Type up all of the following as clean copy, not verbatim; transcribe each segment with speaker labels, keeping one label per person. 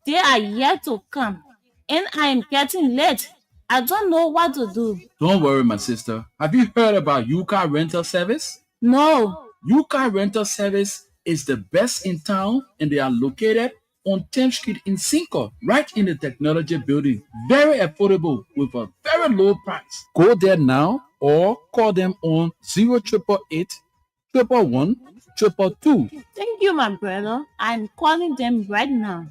Speaker 1: They are yet to come, and I am getting late. I don't know what to do.
Speaker 2: Don't worry, my sister. Have you heard about Yuka Rental Service?
Speaker 1: No.
Speaker 2: Yuka Rental Service is the best in town, and they are located on 10th Street in Cinco, right in the technology building. Very affordable with a very low price. Go there now or call them on 0888 111 222.
Speaker 1: Thank you, my brother. I'm calling them right now.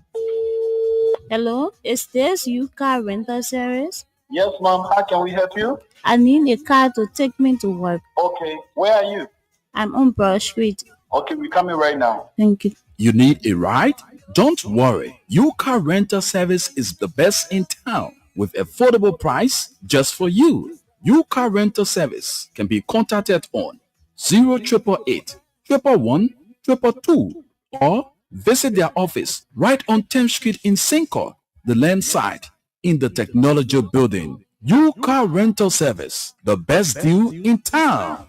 Speaker 1: Hello, is this Yuka Rental Service?
Speaker 3: Yes, ma'am. How can we help you?
Speaker 1: I need a car to take me to work.
Speaker 3: Okay. Where are you?
Speaker 1: I'm on Broad Street.
Speaker 3: Okay, we're coming right now.
Speaker 1: Thank you.
Speaker 2: You need a ride? Don't worry. Yuka Rental Service is the best in town with affordable price just for you. Yuka Rental Service can be contacted on 0888 111 222 or visit their office right on 10th Street in Cinco, the land side in the technology building. Yuka Rental Service, the best deal in town.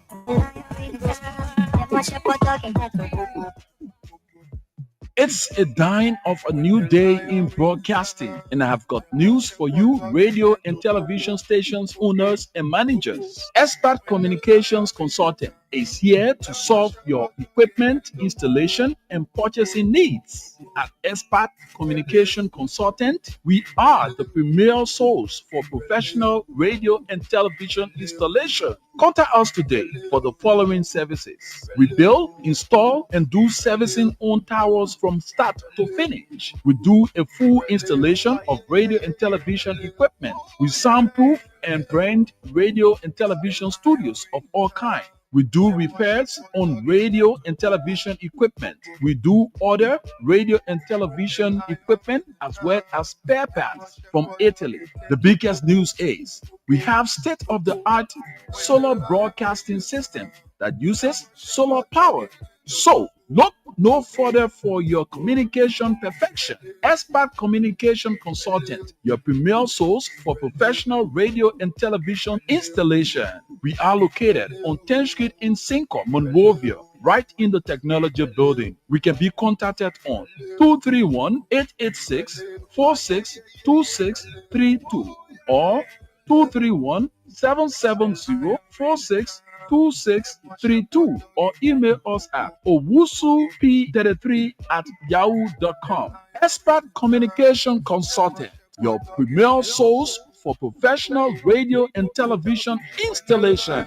Speaker 2: It's a dawn of a new day in broadcasting, and I have got news for you, radio and television stations owners and managers. Expert Communications Consultant is here to solve your equipment installation and purchasing needs. At Expert Communication Consultant, we are the premier source for professional radio and television installation. Contact us today for the following services. We build, install, and do servicing on towers from start to finish. We do a full installation of radio and television equipment. We soundproof and brand radio and television studios of all kinds. We do repairs on radio and television equipment. We do order radio and television equipment as well as spare parts from Italy. The biggest news is we have state-of-the-art solar broadcasting system that uses solar power. So, look no further for your communication perfection. Expert Communication Consultant, your premier source for professional radio and television installation. We are located on 10th Street in Cinco, Monrovia, right in the technology building. We can be contacted on 231-886-462632 or 231-770-462632 or email us at owusup33@yahoo.com. Expert Communication Consultant, your premier source for professional radio and television installation.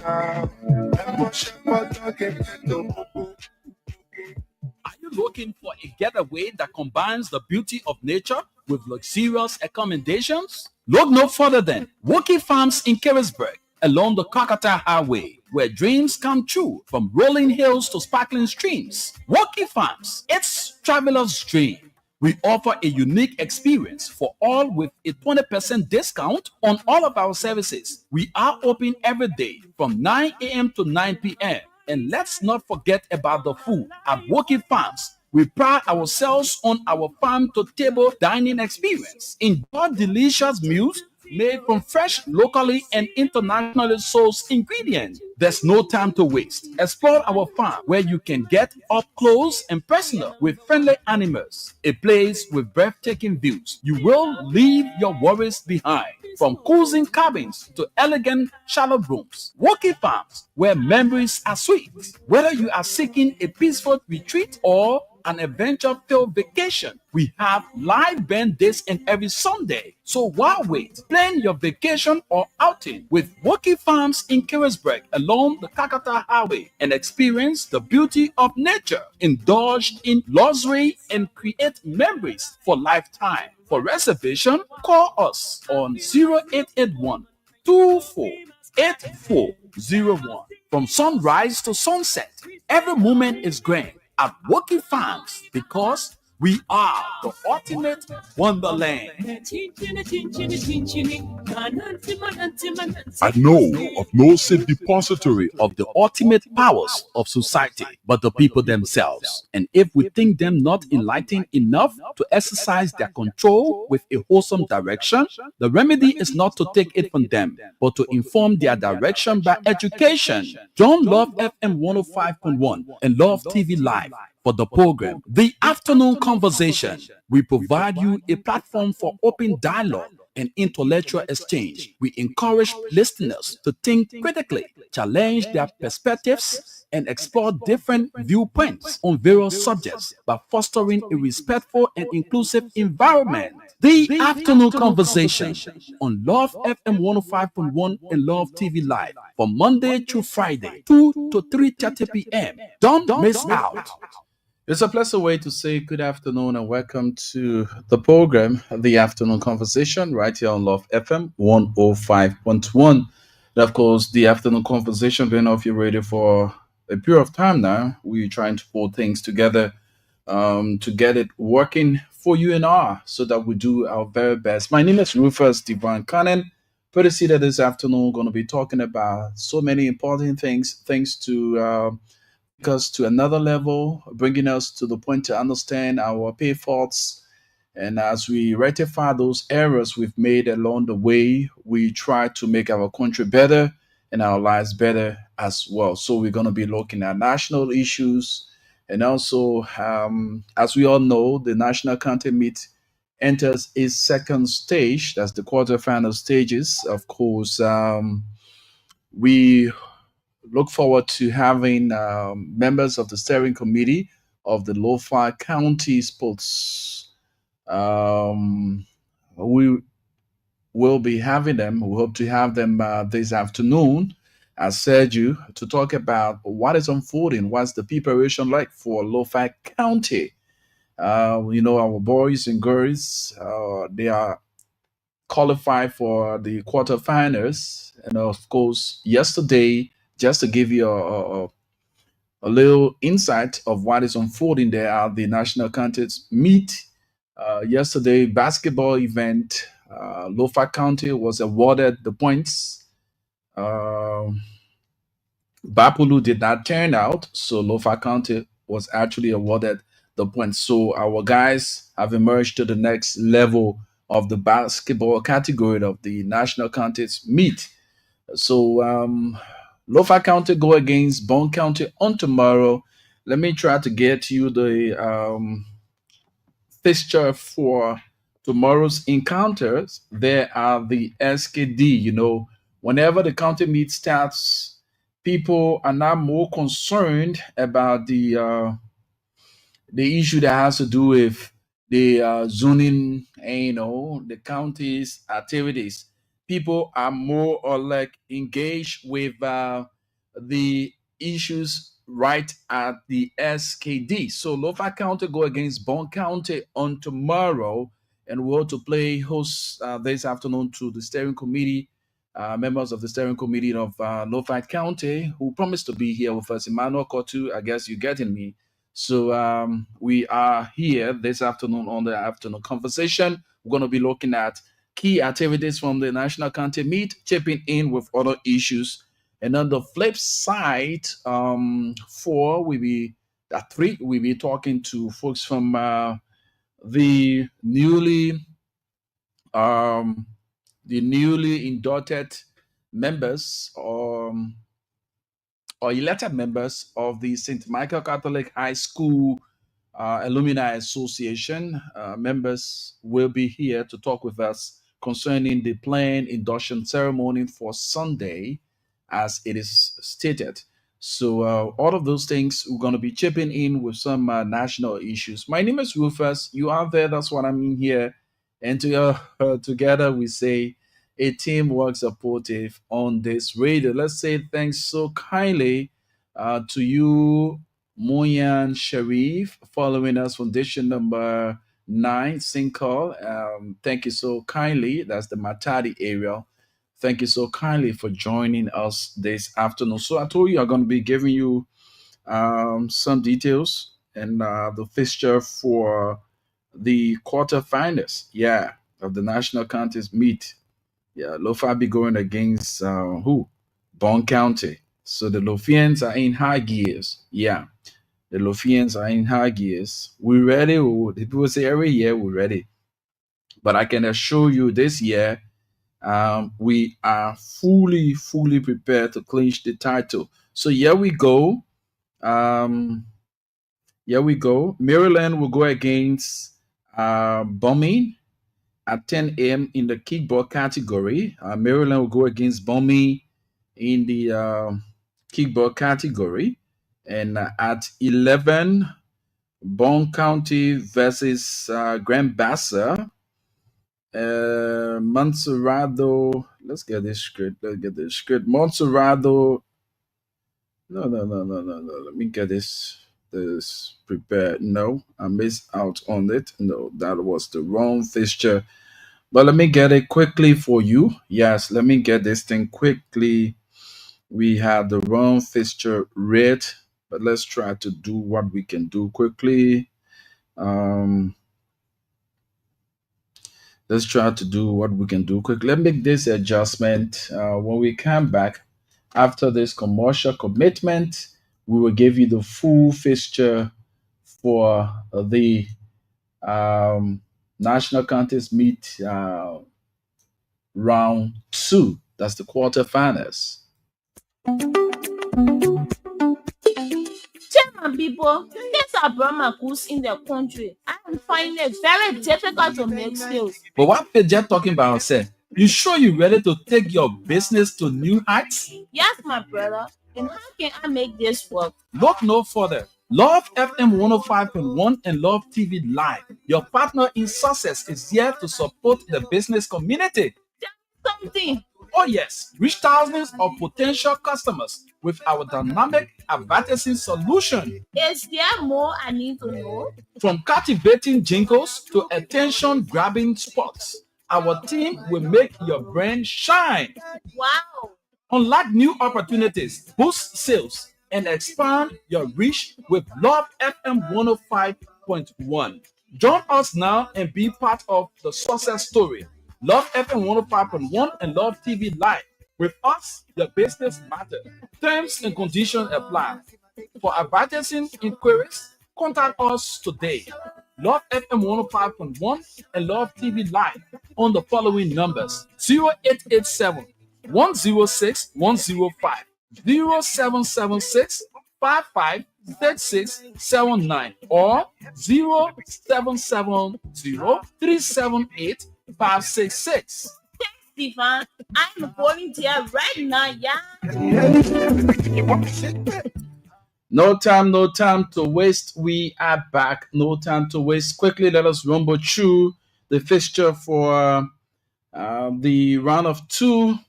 Speaker 2: Are you looking for a getaway that combines the beauty of nature with luxurious accommodations? Look no further than Woki Farms in Carisburg along the Kakata Highway, where dreams come true from rolling hills to sparkling streams. Woki Farms, it's traveler's dream. We offer a unique experience for all with a 20% discount on all of our services. We are open every day from 9 a.m. to 9 p.m. And let's not forget about the food at Woki Farms. We pride ourselves on our farm-to-table dining experience. Enjoy delicious meals made from fresh, locally and internationally sourced ingredients. There's no time to waste. Explore our farm where you can get up close and personal with friendly animals. A place with breathtaking views. You will leave your worries behind. From cozy cabins to elegant shallow rooms. Woki Farms, where memories are sweet. Whether you are seeking a peaceful retreat or an adventure-filled vacation, we have live band days and every Sunday. So why wait? Plan your vacation or outing with Woki Farms in Carisburg along the Kakata Highway and experience the beauty of nature. Indulge in luxury and create memories for lifetime. For reservation, call us on 0881 248401. From sunrise to sunset, every moment is grand at Woki Farms because we are the ultimate wonderland. I know of no safe depository of the ultimate powers of society but the people themselves. And if we think them not enlightened enough to exercise their control with a wholesome direction, the remedy is not to take it from them, but to inform their direction by education. Join Love FM 105.1 and Love TV Live for the program, The Afternoon Conversation. We provide you a platform for open dialogue and intellectual exchange. We encourage listeners to think critically, challenge their perspectives, and explore different viewpoints on various subjects by fostering a respectful and inclusive environment. The Afternoon Conversation on Love FM 105.1 and Love TV Live from Monday through Friday, 2 to 3:30 p.m. Don't miss out. It's a pleasant way to say good afternoon and welcome to the program, The Afternoon Conversation, right here on Love FM 105.1. And of course, The Afternoon Conversation been off your radio for a period of time now. We're trying to pull things together to get it working for you and I so that we do our very best. My name is Rufus Divine Cannon. Pretty see that this afternoon we're going to be talking about so many important things to take us to another level, bringing us to the point to understand our pay faults. And as we rectify those errors we've made along the way, we try to make our country better and our lives better as well. So we're going to be looking at national issues. And also, as we all know, the National County Meet enters its second stage. That's the quarterfinal stages. Of course, we look forward to having members of the steering committee of the Lo-Fi County Sports. We will be having them. We hope to have them this afternoon at Sergio to talk about what is unfolding, what's the preparation like for Lo-Fi County. Our boys and girls, they are qualified for the quarterfinals. And of course, yesterday, just to give you a little insight of what is unfolding there at the National Counties Meet. Yesterday, basketball event, Lo-Fi County was awarded the points. Bapulu did not turn out, so Lo-Fi County was actually awarded the points. So our guys have emerged to the next level of the basketball category of the National Counties Meet. So Lo-Fi County go against Bone County on tomorrow. Let me try to get you the fixture for tomorrow's encounters. There are the SKD. Whenever the county meet starts, people are now more concerned about the issue that has to do with the zoning, the county's activities. People are more or like engaged with the issues right at the SKD. So Lo-Fi County go against Bond County on tomorrow, and we'll to play host this afternoon to the steering committee, members of the steering committee of Lo-Fi County, who promised to be here with us. Emmanuel Kotu, I guess you're getting me. So we are here this afternoon on the afternoon conversation. We're going to be looking at key activities from the National County Meet, chipping in with other issues. And on the flip side, three, we'll be talking to folks from the newly inducted members or elected members of the St. Michael Catholic High School Alumni Association. Members will be here to talk with us concerning the planned induction ceremony for Sunday, as it is stated. So all of those things, we're going to be chipping in with some national issues. My name is Rufus. You are there. That's what I mean here. And together we say a team works supportive on this radio. Let's say thanks so kindly to you, Moyan Sharif, following us from edition number 9, Sinkal. Thank you so kindly. That's the Matadi area. Thank you so kindly for joining us this afternoon. So I told you I'm going to be giving you some details and the fixture for the quarterfinals, of the National Counties Meet. Lo-Fi be going against who? Bond County. So the Lofians are in high gears. The Lofians are in high gears. We ready? People say every year we're ready. But I can assure you this year, we are fully prepared to clinch the title. So here we go. Here we go. Maryland will go against Bombing at 10 a.m. in the kickball category. Maryland will go against Bombing in the kickball category. And at 11, Bond County versus Grand Bassa. Montserrado. Let's get this script. Montserrado. No. Let me get this prepared. No, I missed out on it. No, that was the wrong fixture. But let me get it quickly for you. Yes, let me get this thing quickly. We had the wrong fixture read, but let's try to do what we can do quickly. Let's try to do what we can do quickly. Let's make this adjustment. When we come back after this commercial commitment, we will give you the full fixture for the national contest meet round 2. That's the quarterfinals.
Speaker 1: Chairman people, things are Brahma goods in the country. I am finding it very difficult to make sales.
Speaker 2: But what Peja talking about, say, you sure you ready to take your business to new heights?
Speaker 1: Yes, my brother. And how can I make this work?
Speaker 2: Look no further. Love FM 105.1 and Love TV Live, your partner in success, is here to support the business community.
Speaker 1: Something.
Speaker 2: Oh yes, reach thousands of potential customers with our dynamic advertising solution.
Speaker 1: Is there more I need to know?
Speaker 2: From captivating jingles to attention-grabbing spots, our team will make your brand shine.
Speaker 1: Wow.
Speaker 2: Unlock new opportunities, boost sales, and expand your reach with Love FM 105.1. Join us now and be part of the success story. Love FM 105.1 and Love TV Live. With us, your business matters. Terms and conditions apply. For advertising inquiries, contact us today. Love FM 105.1 and Love TV Live on the following numbers: 0887 106 105, 0776 553679, or 0770 378 566.
Speaker 1: Stephen, I'm going there right now, yeah?
Speaker 2: No time to waste. We are back. No time to waste. Quickly, let us rumble through the fixture for the round of 2.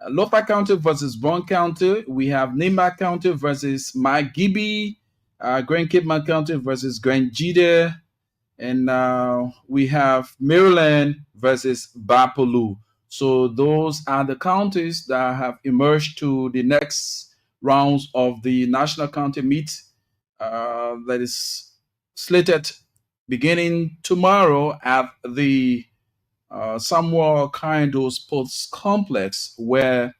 Speaker 2: Lofa County versus Bond County. We have Nima County versus Magibbi. Grand Cape Mount County versus Grand Jide. And we have Maryland versus Bapolu. So those are the counties that have emerged to the next rounds of the national county meet that is slated beginning tomorrow at the Samuel Kaindo Sports Complex, where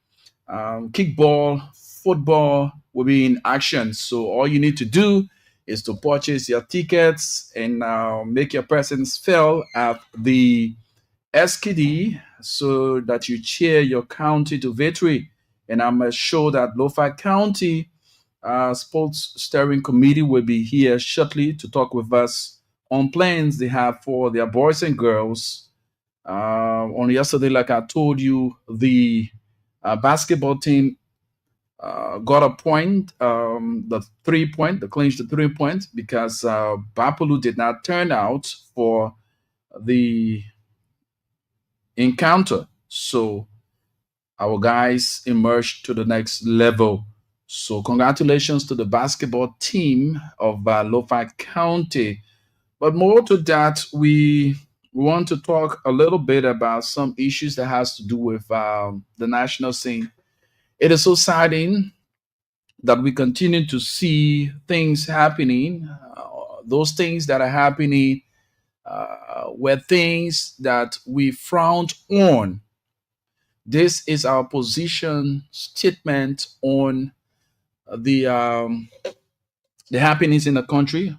Speaker 2: kickball, football will be in action. So all you need to do is to purchase your tickets and make your presence felt at the SKD so that you cheer your county to victory. And I'm sure that Lofa County Sports Steering Committee will be here shortly to talk with us on plans they have for their boys and girls. On yesterday, like I told you, the basketball team got a point, the 3-point, they clinched the 3 points because Bapolu did not turn out for the encounter. So our guys emerged to the next level. So congratulations to the basketball team of Lofa County. But more to that, we want to talk a little bit about some issues that has to do with the national scene. It is so saddening that we continue to see things happening. Those things that are happening were things that we frowned on. This is our position statement on the happenings in the country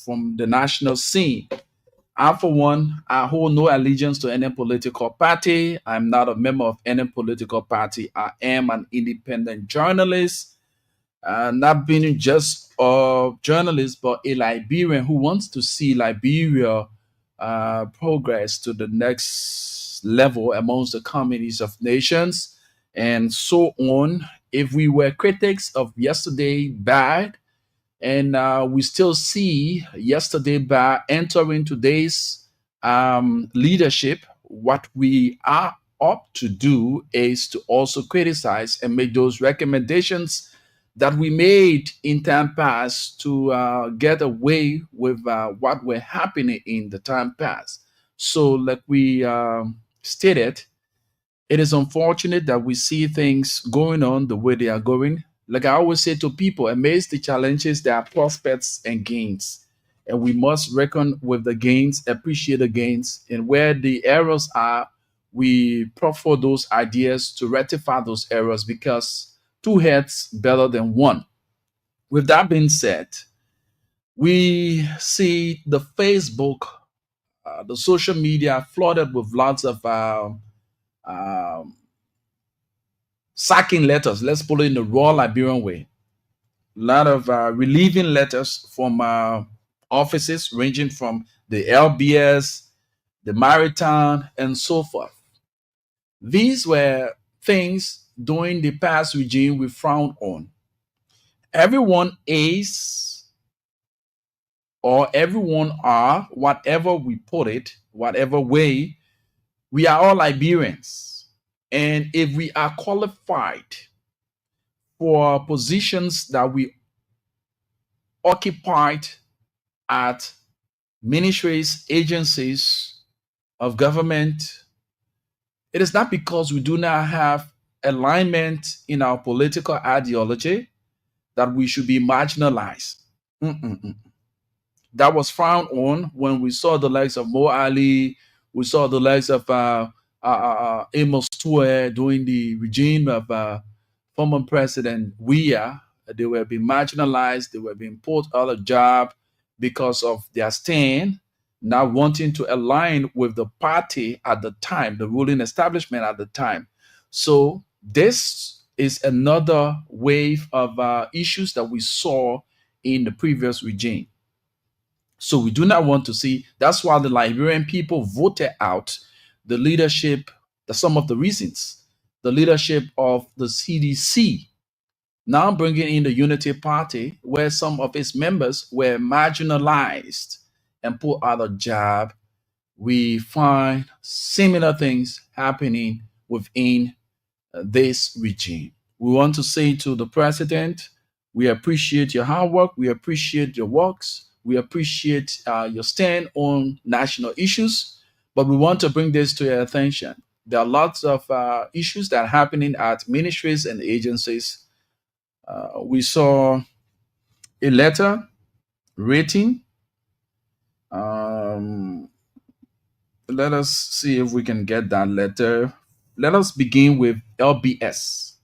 Speaker 2: from the national scene. I, for one, I hold no allegiance to any political party. I'm not a member of any political party. I am an independent journalist. not being just a journalist, but a Liberian who wants to see Liberia progress to the next level amongst the communities of nations and so on. If we were critics of yesterday bad, and we still see yesterday by entering today's leadership, what we are up to do is to also criticize and make those recommendations that we made in time past to get away with what were happening in the time past. So, like we stated, it is unfortunate that we see things going on the way they are going. Like I always say to people, amidst the challenges, there are prospects and gains. And we must reckon with the gains, appreciate the gains, and where the errors are, we proffer those ideas to rectify those errors because two heads better than one. With that being said, we see the Facebook, the social media flooded with lots of um, sacking letters. Let's put it in the raw Liberian way. A lot of relieving letters from offices ranging from the LBS, the Maritime, and so forth. These were things during the past regime we frowned on. Everyone is, or everyone are, whatever we put it, whatever way, we are all Liberians. And if we are qualified for positions that we occupied at ministries, agencies of government, it is not because we do not have alignment in our political ideology that we should be marginalized. Mm-mm-mm. That was frowned on when we saw the likes of Mo Ali, we saw the likes of Amos Tue during the regime of former President Weah. They were being marginalized, they were being put out of job because of their stand, not wanting to align with the party at the time, the ruling establishment at the time. So this is another wave of issues that we saw in the previous regime. So we do not want to see. That's why the Liberian people voted out the leadership. Some of the reasons, the leadership of the CDC, now bringing in the Unity Party, where some of its members were marginalized and put out of job. We find similar things happening within this regime. We want to say to the president, we appreciate your hard work, we appreciate your works, we appreciate your stand on national issues, but we want to bring this to your attention. There are lots of issues that are happening at ministries and agencies. We saw a letter rating. Um, let us see if we can get that letter. Let us begin with LBS.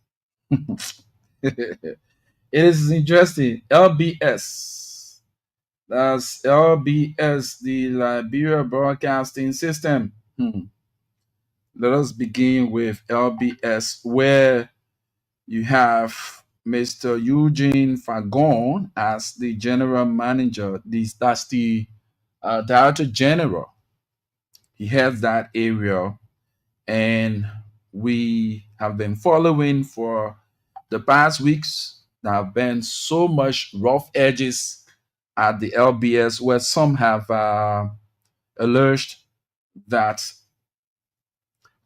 Speaker 2: It is interesting. LBS. That's LBS, the Liberia Broadcasting System. Let us begin with LBS, where you have Mr. Eugene Fagon as the general manager. That's the director general. He heads that area, and we have been following for the past weeks. There have been so much rough edges at the LBS where some have alleged that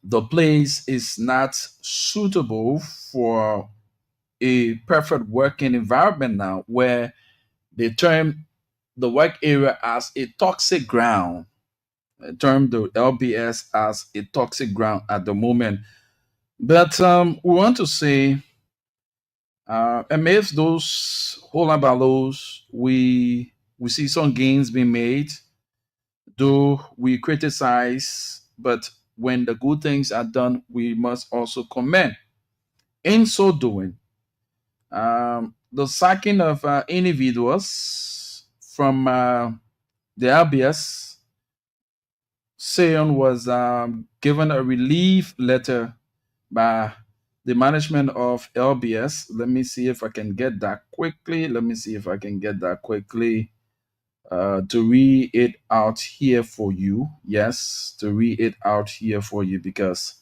Speaker 2: the place is not suitable for a perfect working environment now, where they term the work area as a toxic ground. They term the LBS as a toxic ground at the moment. But we want to say, amidst those hullabaloo, we see some gains being made, though we criticize, but when the good things are done, we must also commend. In so doing, the sacking of individuals from the LBS, Sion was given a relief letter by the management of LBS. Let me see if I can get that quickly. Let me see if I can get that quickly to read it out here for you. Yes, to read it out here for you because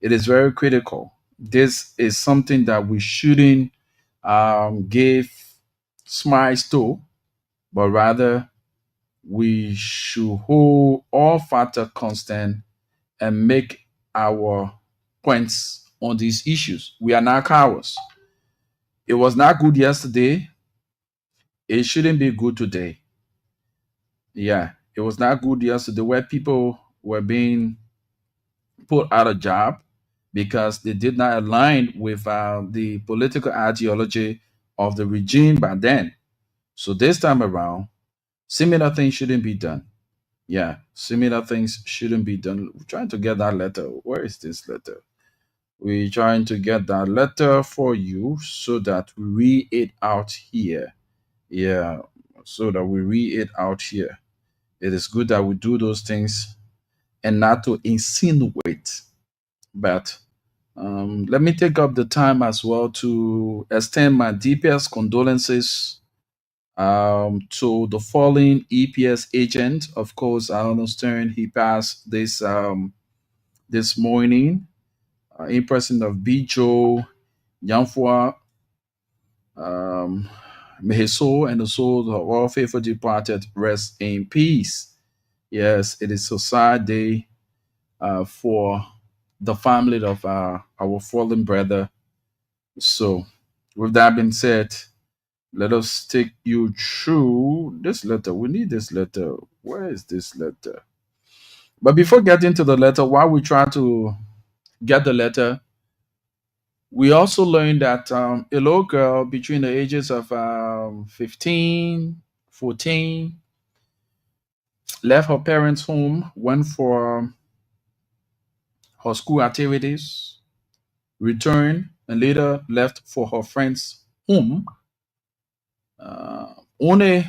Speaker 2: it is very critical. This is something that we shouldn't give smiles to, but rather we should hold all factor constant and make our points on these issues. We are not cowards. It was not good yesterday. It shouldn't be good today. Yeah, it was not good yesterday where people were being put out of job because they did not align with the political ideology of the regime by then. So this time around, similar things shouldn't be done. Yeah, similar things shouldn't be done. We're trying to get that letter. Where is this letter? We're trying to get that letter for you so that we read it out here. Yeah, so that we read it out here. It is good that we do those things and not to insinuate. But let me take up the time as well to extend my deepest condolences to the fallen EPS agent. Of course, I understand he passed this morning. In person of Bijo Yanfua, may his soul and the souls of all faithful departed rest in peace. Yes, it is a sad day for the family of our fallen brother. So, with that being said, let us take you through this letter. We need this letter. Where is this letter? But before getting to the letter, while we try to get the letter, we also learned that a little girl between the ages of 15, 14, left her parents' home, went for her school activities, returned, and later left for her friend's home. Only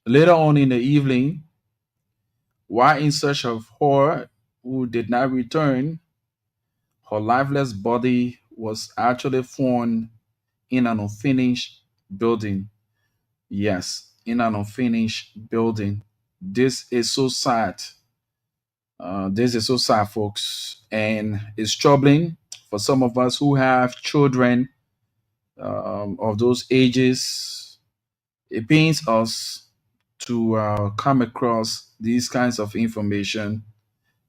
Speaker 2: later on in the evening, while in search of her who did not return, her lifeless body was actually found in an unfinished building. Yes, in an unfinished building. This is so sad. This is so sad, folks, and it's troubling for some of us who have children of those ages. It pains us to come across these kinds of information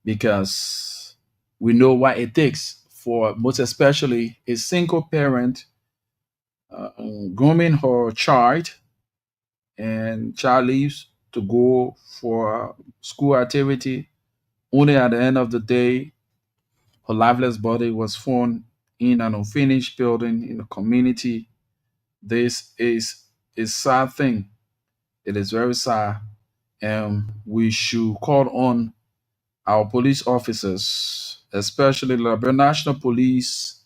Speaker 2: because we know what it takes for most especially a single parent grooming her child and child leaves to go for school activity. Only at the end of the day, her lifeless body was found in an unfinished building in the community. This is a sad thing. It is very sad. And we should call on our police officers, especially the Liberia National Police,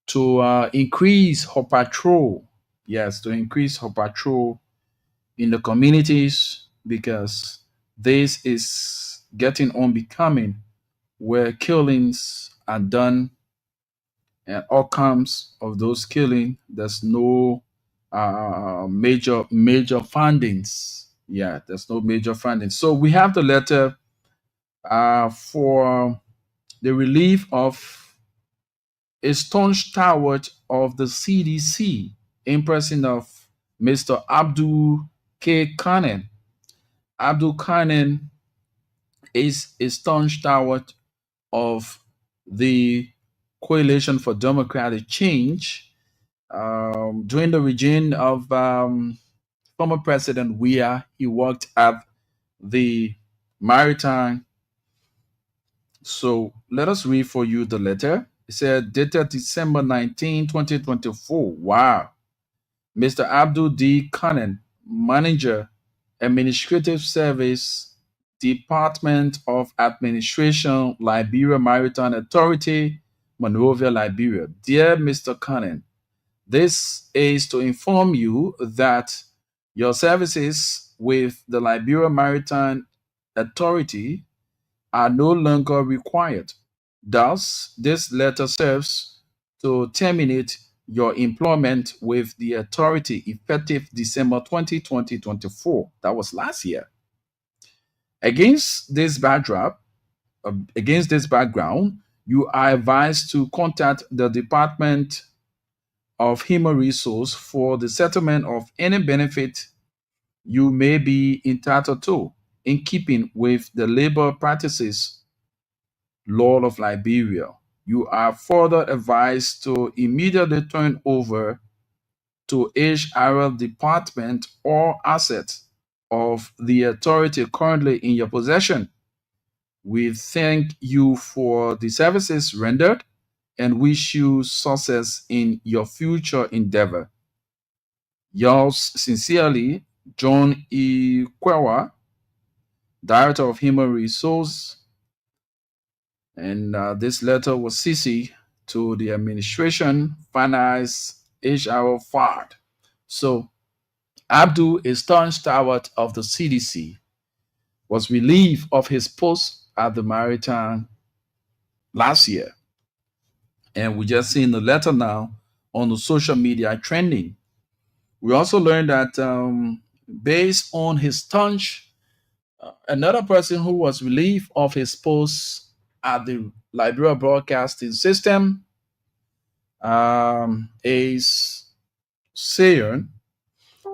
Speaker 2: to increase her patrol. Yes, to increase her patrol in the communities because this is getting unbecoming where killings are done and outcomes of those killing there's no major findings. Yeah, there's no major findings. So we have the letter for the relief of a staunch stalwart of the CDC in person of Mr. Abdul K. Kanen. Abdul Kanen is a staunch stalwart of the Coalition for Democratic Change during the regime of former President Weah. He worked at the Maritime. So let us read for you the letter. It said, dated December 19, 2024. Wow. Mr. Abdul D. Kanen, Manager, Administrative Service, Department of Administration, Liberia Maritime Authority, Monrovia, Liberia. Dear Mr. Kanen, this is to inform you that your services with the Liberia Maritime Authority are no longer required. Thus, this letter serves to terminate your employment with the authority effective December 2024. That was last year. Against this backdrop, against this background, you are advised to contact the Department of Human Resource for the settlement of any benefit you may be entitled to in keeping with the labor practices law of Liberia. You are further advised to immediately turn over to HR department or assets of the authority currently in your possession. We thank you for the services rendered and wish you success in your future endeavor. Yours sincerely, John E. Kwewa, Director of Human Resource. And this letter was CC to the administration, finance, HR FARD. So Abdul, a staunch stalwart of the CDC, was relieved of his post at the Maritime last year. And we just seen the letter now on the social media trending. We also learned that based on his staunch, another person who was relieved of his post at the Liberia Broadcasting System is Sion.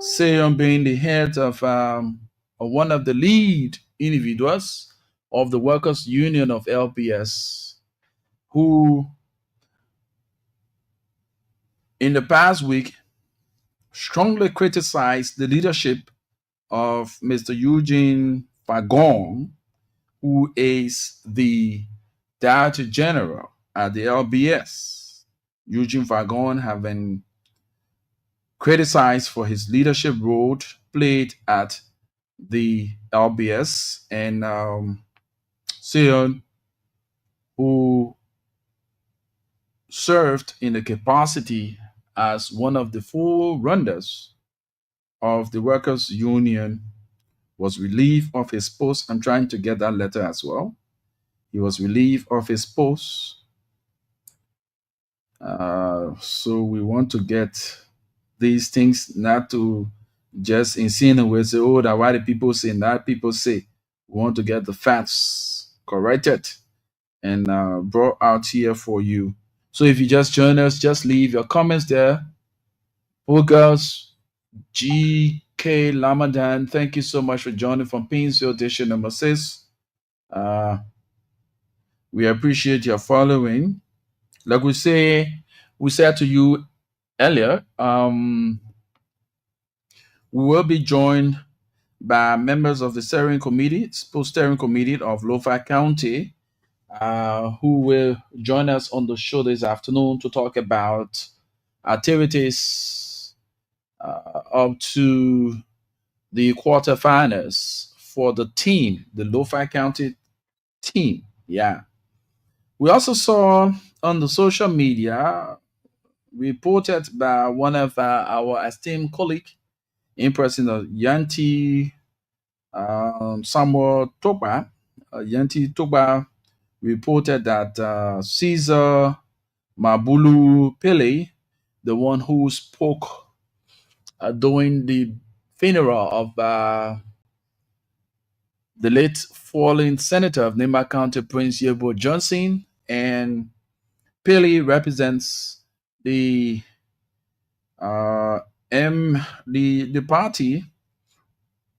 Speaker 2: Sion being the head of one of the lead individuals of the Workers' Union of LPS, who in the past week strongly criticized the leadership of Mr. Eugene Fagon, who is the Director General at the LBS. Eugene Fagon have been criticized for his leadership role played at the LBS, and Sion, who served in the capacity as one of the full runners of the Workers' Union, was relieved of his post. I'm trying to get that letter as well. He was relieved of his post. So we want to get these things not to just insinuate, say, oh, that why the people say, that people say. We want to get the facts corrected and brought out here for you. So if you just join us, just leave your comments there. Bogus, G.K. Lamadan, thank you so much for joining from Painesville, edition number 6. We appreciate your following. Like we said to you earlier, we will be joined by members of the steering committee, steering committee of Lofa County, who will join us on the show this afternoon to talk about activities up to the quarterfinals for the team, the Lofa County team. Yeah. We also saw on the social media reported by one of our esteemed colleagues in person of Yanti Samuel Toba. Yanti Toba reported that Caesar Mabulu Pele, the one who spoke during the funeral of the late fallen senator of Nema County, Prince Yebo Johnson, and Pele represents the the party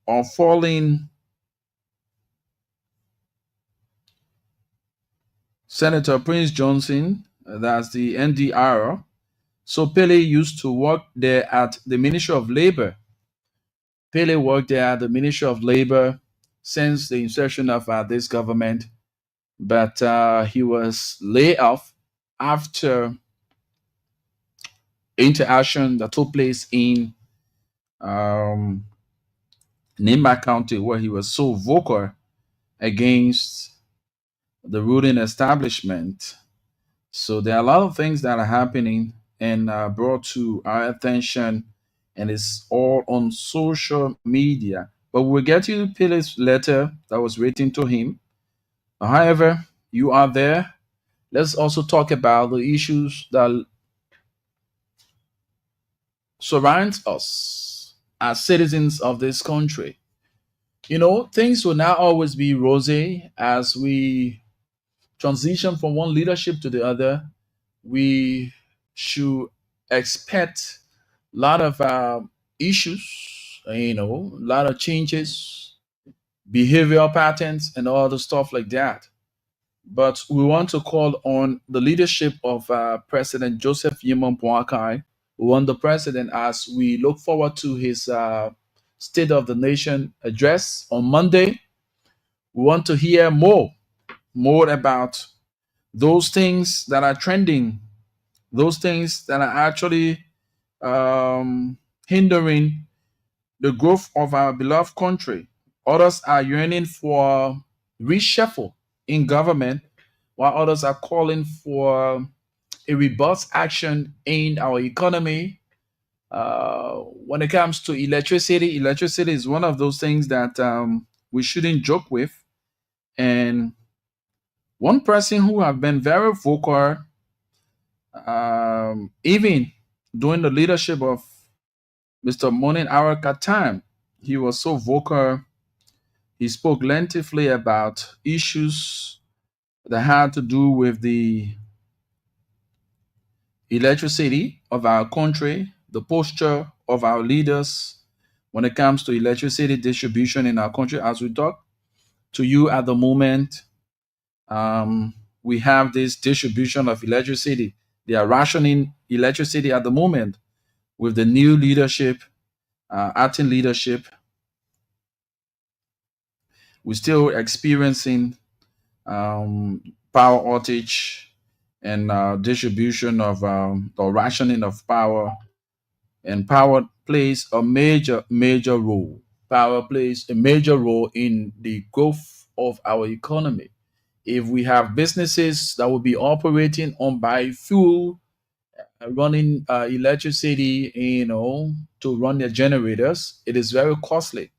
Speaker 2: of fallen Senator Prince Johnson, that's the NDR. So Pele used to work there at the Ministry of Labor. Pele worked there at the Ministry of Labor since the insertion of this government, but he was laid off after interaction that took place in Nema County, where he was so vocal against the ruling establishment. So there are a lot of things that are happening and brought to our attention, and it's all on social media. But we'll get you Pele's letter that was written to him. However, you are there. Let's also talk about the issues that surrounds us as citizens of this country. Things will not always be rosy as we transition from one leadership to the other. We should expect a lot of issues, a lot of changes, behavioral patterns, and all the stuff like that. But we want to call on the leadership of President Joseph Yimon Boakai, who won the president, as we look forward to his State of the Nation address on Monday. We want to hear more about those things that are trending, those things that are actually hindering the growth of our beloved country. Others are yearning for reshuffle in government, while others are calling for a robust action in our economy. When it comes to electricity is one of those things that we shouldn't joke with. And one person who have been very vocal, even during the leadership of Mr. Monin Arakatam, he was so vocal. He spoke lengthily about issues that had to do with the electricity of our country, the posture of our leaders when it comes to electricity distribution in our country. As we talk to you at the moment, we have this distribution of electricity. They are rationing electricity at the moment with the new leadership, acting leadership. We're still experiencing power outage and distribution of or rationing of power. And power plays a major role. Power plays a major role in the growth of our economy. If we have businesses that will be operating on biofuel, running electricity, to run their generators, it is very costly.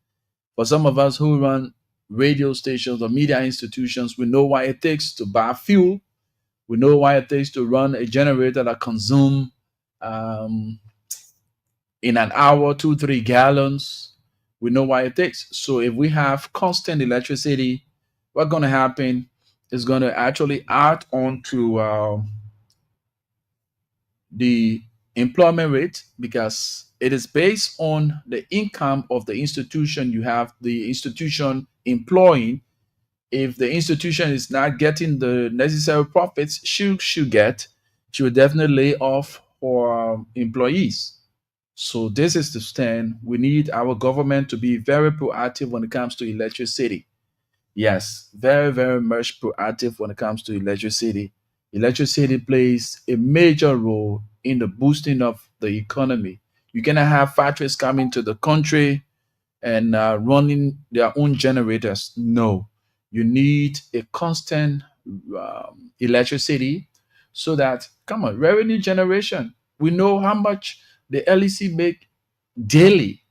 Speaker 2: For some of us who run radio stations or media institutions, we know what it takes to buy fuel. We know what it takes to run a generator that consume in an hour 2-3 gallons. We know what it takes. So if we have constant electricity, what's going to happen is going to actually add on to the employment rate, because it is based on the income of the institution you have the institution employing. If the institution is not getting the necessary profits she should get, she will definitely lay off her employees. So this is the stand. We need our government to be very proactive when it comes to electricity. Yes, very, very much proactive when it comes to electricity. Electricity plays a major role in the boosting of the economy. You cannot have factories coming to the country and running their own generators. No, you need a constant electricity so that, come on, revenue generation. We know how much the LEC make daily.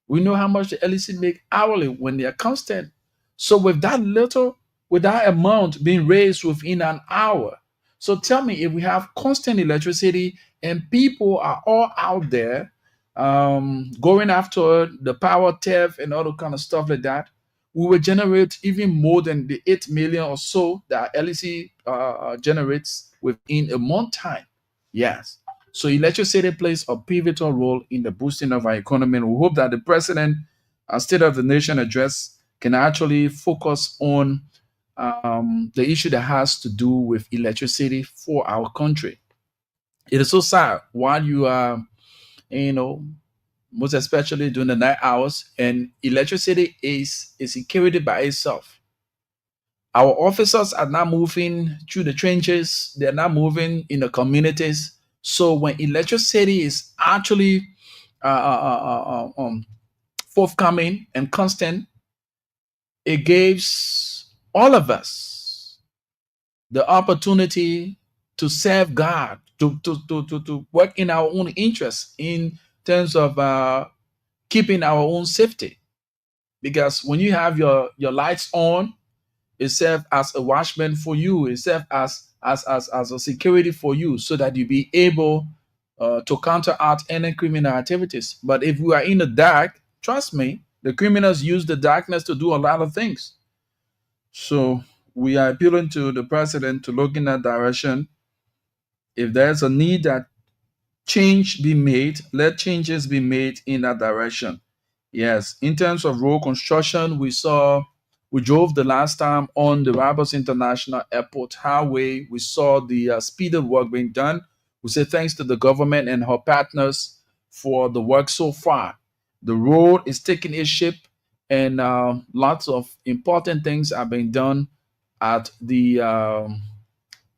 Speaker 2: We know how much the LEC make hourly when they are constant. So with that amount being raised within an hour. So tell me, if we have constant electricity and people are all out there going after the power theft and all the kind of stuff like that, we will generate even more than the 8 million or so that LEC generates within a month time. Yes. So electricity plays a pivotal role in the boosting of our economy. And we hope that the president, State of the Nation address, can actually focus on the issue that has to do with electricity for our country. It is so sad while you are, most especially during the night hours, and electricity is a security by itself. Our officers are not moving through the trenches, they're not moving in the communities. So when electricity is actually forthcoming and constant, it gives all of us the opportunity to serve God, to work in our own interests in terms of keeping our own safety. Because when you have your lights on, it serves as a watchman for you. It serves as a security for you, so that you be able
Speaker 4: to counteract any criminal activities. But if we are in the dark, trust me, the criminals use the darkness to do a lot of things. So we are appealing to the president to look in that direction. If there's a need that change be made, let changes be made in that direction. Yes, in terms of road construction, we drove the last time on the Rabos International Airport Highway. We saw the speed of work being done. We say thanks to the government and her partners for the work so far. The road is taking its shape, and lots of important things are being done at the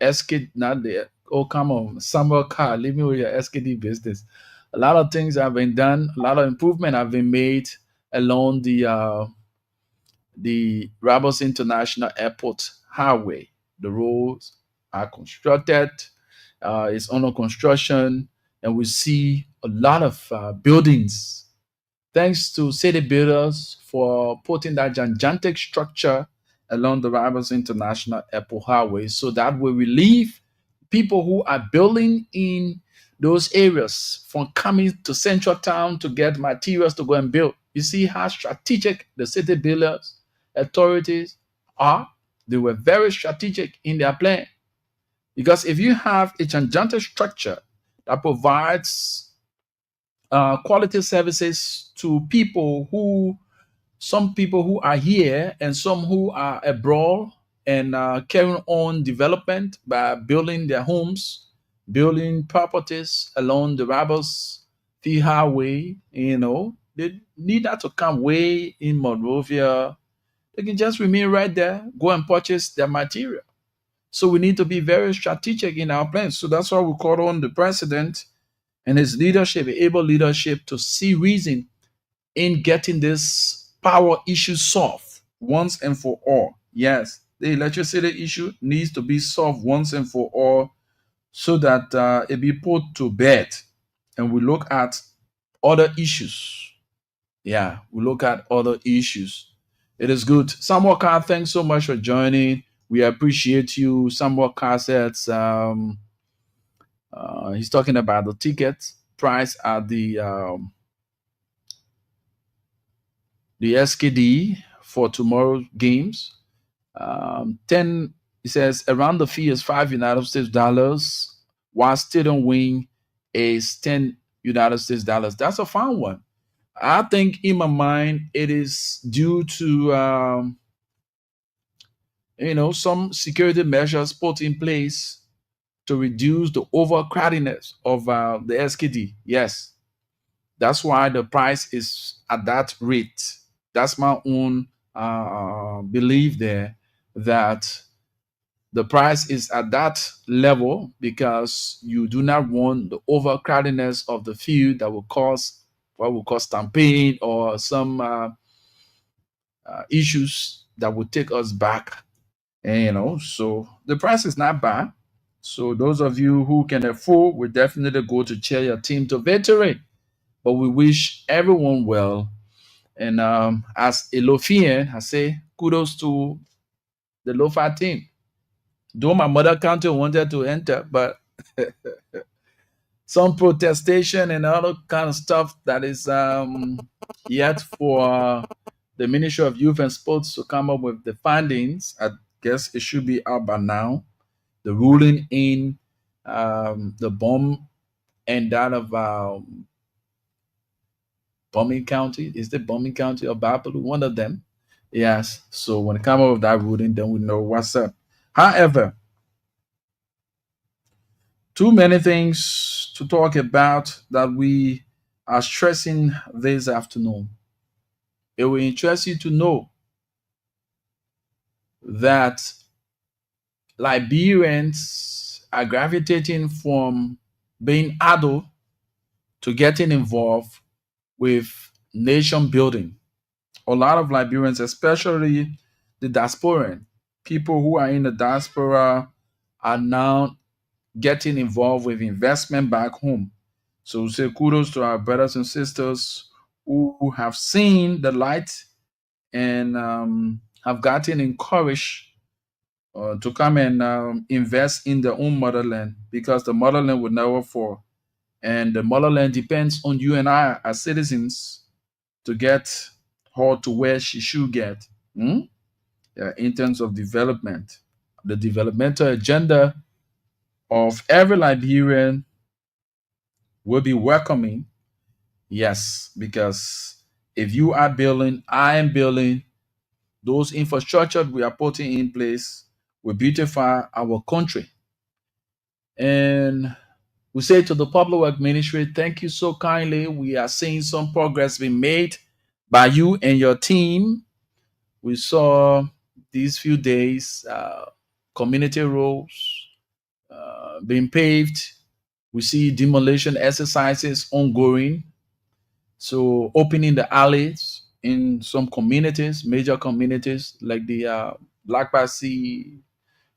Speaker 4: SK, not the, oh, come on, summer car, leave me with your SKD business. A lot of things have been done, a lot of improvement have been made along the Rabos International Airport Highway. The roads are constructed, it's under construction, and we see a lot of buildings. Thanks to city builders for putting that gigantic structure along the Rabos International Airport Highway, so that will relieve people who are building in those areas from coming to central town to get materials to go and build. You see how strategic the city builders authorities are. They were very strategic in their plan, because if you have a gigantic structure that provides quality services to people who, some people who are here and some who are abroad, and carrying on development by building their homes, building properties along the Rabos Fee Highway, they need that to come way in Monrovia. They can just remain right there, go and purchase their material. So we need to be very strategic in our plans. So that's why we call on the president and his leadership, able leadership, to see reason in getting this power issue solved once and for all. Yes, the electricity issue needs to be solved once and for all, so that it be put to bed, and we look at other issues. Yeah, we look at other issues. It is good. Samuel Carr, thanks so much for joining. We appreciate you. Samuel Carr says he's talking about the ticket price at the SKD for tomorrow's games. 10, he says, around the fee is $5 United States, while stadium wing is $10 United States. That's a fine one. I think in my mind it is due to some security measures put in place to reduce the overcrowdedness of the SKD. Yes, that's why the price is at that rate. That's my own belief there, that the price is at that level because you do not want the overcrowdedness of the field that will cause what we call stampede or some issues that would take us back. And, so the price is not bad. So those of you who can afford will definitely go to cheer your team to victory. But we wish everyone well. And as a Lofian, I say kudos to the Lofa team. Though my mother country wanted to enter, but some protestation and other kind of stuff that is yet for the Ministry of Youth and Sports to come up with the findings. I guess it should be out by now. The ruling in the bomb and that of Bombing County. Is the Bombing County or Babalu? One of them. Yes. So when it comes up with that ruling, then we know what's up. However, too many things to talk about that we are stressing this afternoon. It will interest you to know that Liberians are gravitating from being idle to getting involved with nation building. A lot of Liberians, especially the diasporan, people who are in the diaspora, are now getting involved with investment back home. So say kudos to our brothers and sisters who have seen the light and have gotten encouraged to come and invest in their own motherland, because the motherland would never fall. And the motherland depends on you and I as citizens to get her to where she should get. Hmm? Yeah, in terms of development. The developmental agenda of every Liberian will be welcoming. Yes, because if you are building, I am building, those infrastructure we are putting in place will beautify our country. And we say to the Public Work Ministry, thank you so kindly. We are seeing some progress being made by you and your team. We saw these few days community roads being paved. We see demolition exercises ongoing. So opening the alleys in some communities, major communities like the Black Bassy,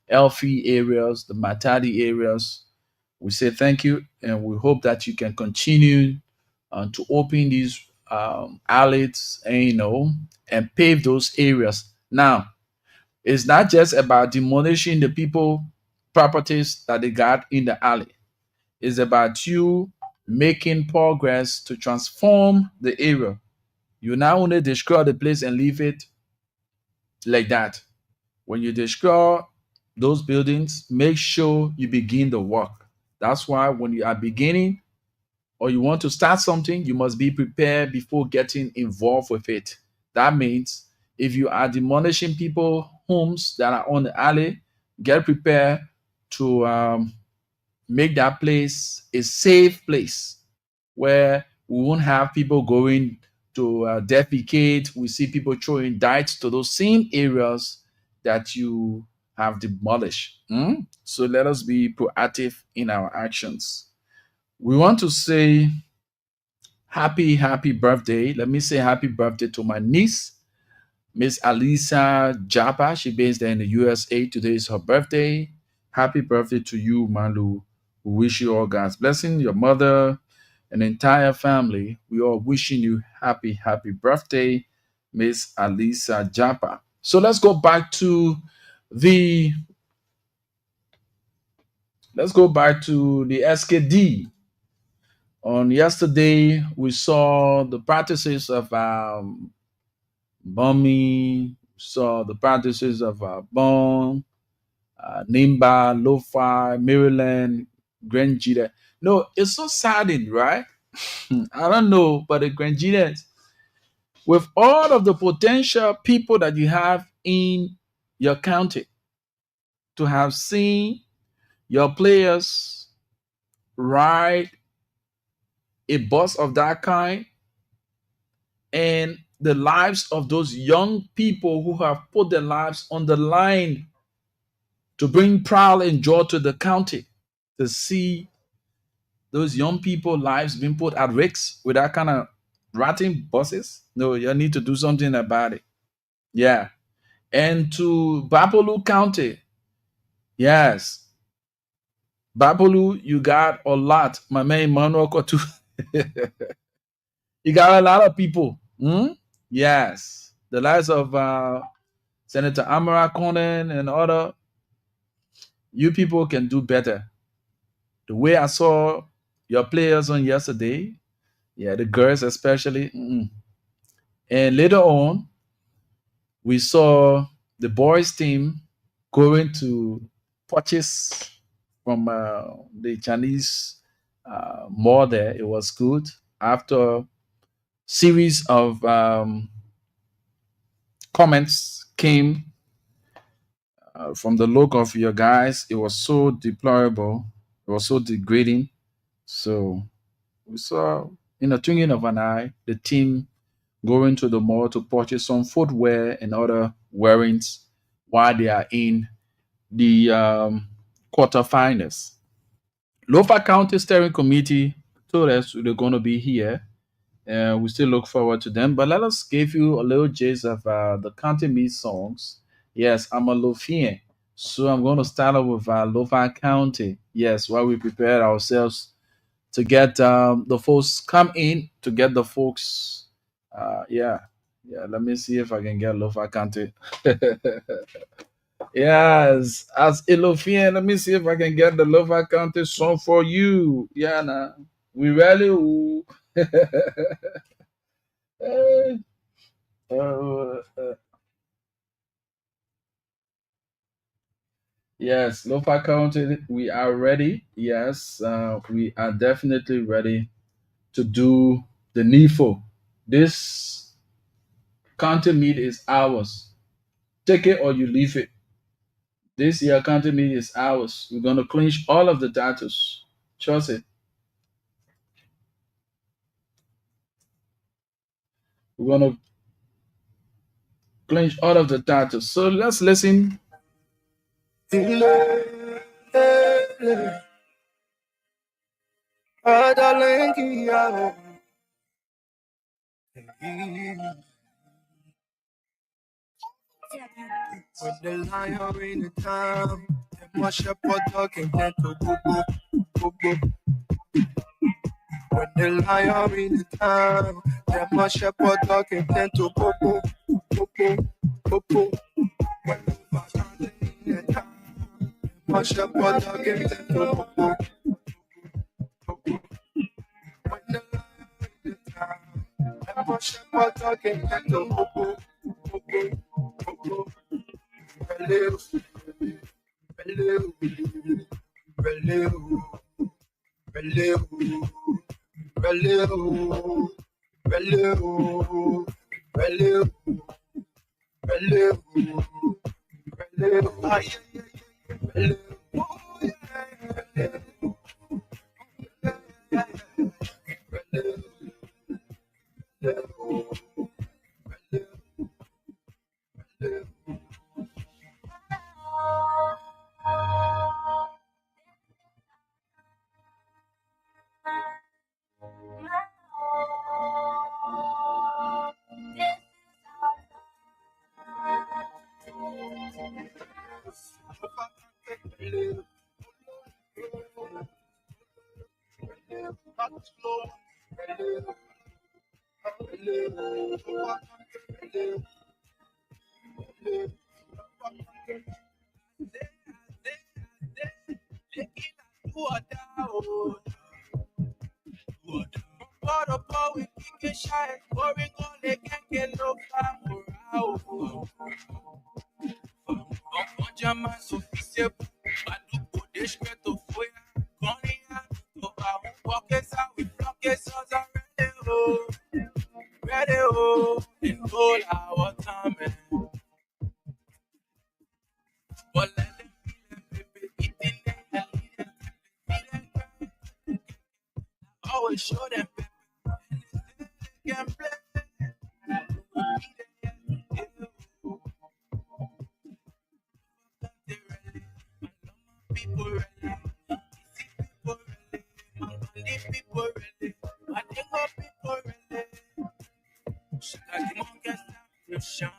Speaker 4: Elfie areas, the Matadi areas. We say thank you, and we hope that you can continue to open these outlets and and pave those areas. Now, it's not just about demolishing the people properties that they got in the alley. It's about you making progress to transform the area. You not only destroy the place and leave it like that. When you destroy those buildings, make sure you begin the work. That's why when you are beginning or you want to start something, you must be prepared before getting involved with it. That means if you are demolishing people homes that are on the alley, get prepared to make that place a safe place where we won't have people going to defecate. We see people throwing dirt to those same areas that you have demolished. So let us be proactive in our actions. We want to say happy birthday. Let me say happy birthday to my niece, Miss Alisa Japa. She based there in the USA. Today is her birthday. Happy birthday to you, Malu. We wish you all God's blessing. Your mother and entire family. We are wishing you happy birthday, Miss Alisa Japa. So the let's go back to the SKD. On yesterday, we saw the practices of Bummy, saw the practices of Bon, Nimba, Lo-Fi, Maryland, Granjita. No, it's so saddened, right? I don't know, but the Granjitas, with all of the potential people that you have in your county, to have seen your players ride a bus of that kind and the lives of those young people who have put their lives on the line to bring pride and joy to the county, to see those young people lives being put at risk with that kind of ratting buses. No, you need to do something about it. Yeah. And to Bapolu County, yes, Bapolu, you got a lot. My man Emmanuel Kotu, you got a lot of people. Yes, the likes of Senator Amara Conan and other. You people can do better. The way I saw your players on yesterday, yeah, the girls especially. And later on, we saw the boys team going to purchase from the Chinese mall there. It was good. After series of comments came from the look of your guys, it was so deplorable. It was so degrading. So we saw in a twinkling of an eye the team going to the mall to purchase some footwear and other wearings while they are in the quarterfinals. Lofa County Steering Committee told us they're going to be here. We still look forward to them. But let us give you a little gist of the county meet songs. Yes, I'm a Lofian. So I'm going to start off with Lofa County. Yes, while we prepare ourselves to get the folks come in, to get the folks. Yeah. Let me see if I can get Lofa County. Yes, as Elofian, let me see if I can get the Lofa County song for you. Yeah, nah. We ready? Ooh. Eh, yes, Lofa County, we are ready. Yes, we are definitely ready to do the NIFO. This county meet is ours. Take it or you leave it. This year county meet is ours. We're gonna clinch all of the titles. Trust it. We're gonna clinch all of the titles. So let's listen.
Speaker 5: When the lion in the town, them my shepherd dog and then to go go go go. When the lion in the town, them my shepherd dog and then to go go go go go go. When the lion in the town, my shepherd dog and then to go go go go. When the lion in the town, them my shepherd dog and then to go go go go go. Hello, hello, hello, hello, hello, hello, hello, hello, hello, hello. Always show them can play. People ready, people ready, people ready, I think of people ready. Chaque dimanche, le champ.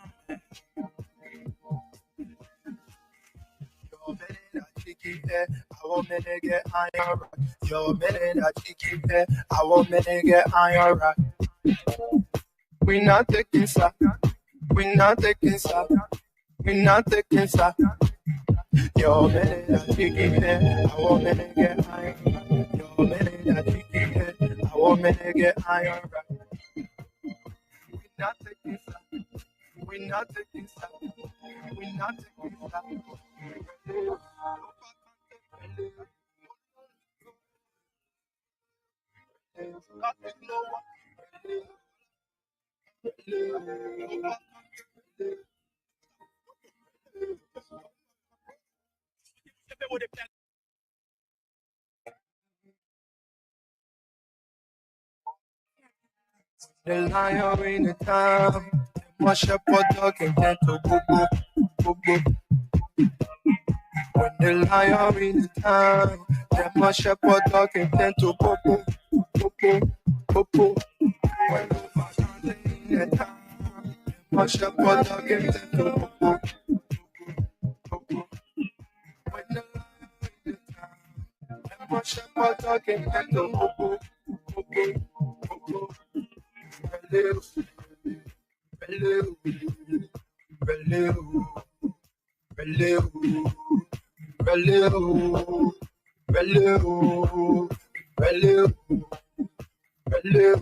Speaker 5: Yo, man, that chicken hair, I want me to get iron rock. Yo, man, that chicken hair, I want me to get iron rock. We not taking stock, we not taking stock, we not taking stock. Yo, man, that chicken hair, I want me to get iron rock. Yo, man, that chicken hair, I want me to get iron rock. We not taking stock, we not taking stock, we not taking stock. The lion in the town, my shepherd dog and then to go go go go. When the lion in the town, my shepherd dog and then to go go go go go go. When the lion in the town, my shepherd dog and then to go go go go. When the lion in the town, my shepherd dog and then to go go go go go. Hello, hello, hello, hello, hello, hello, hello, Yo,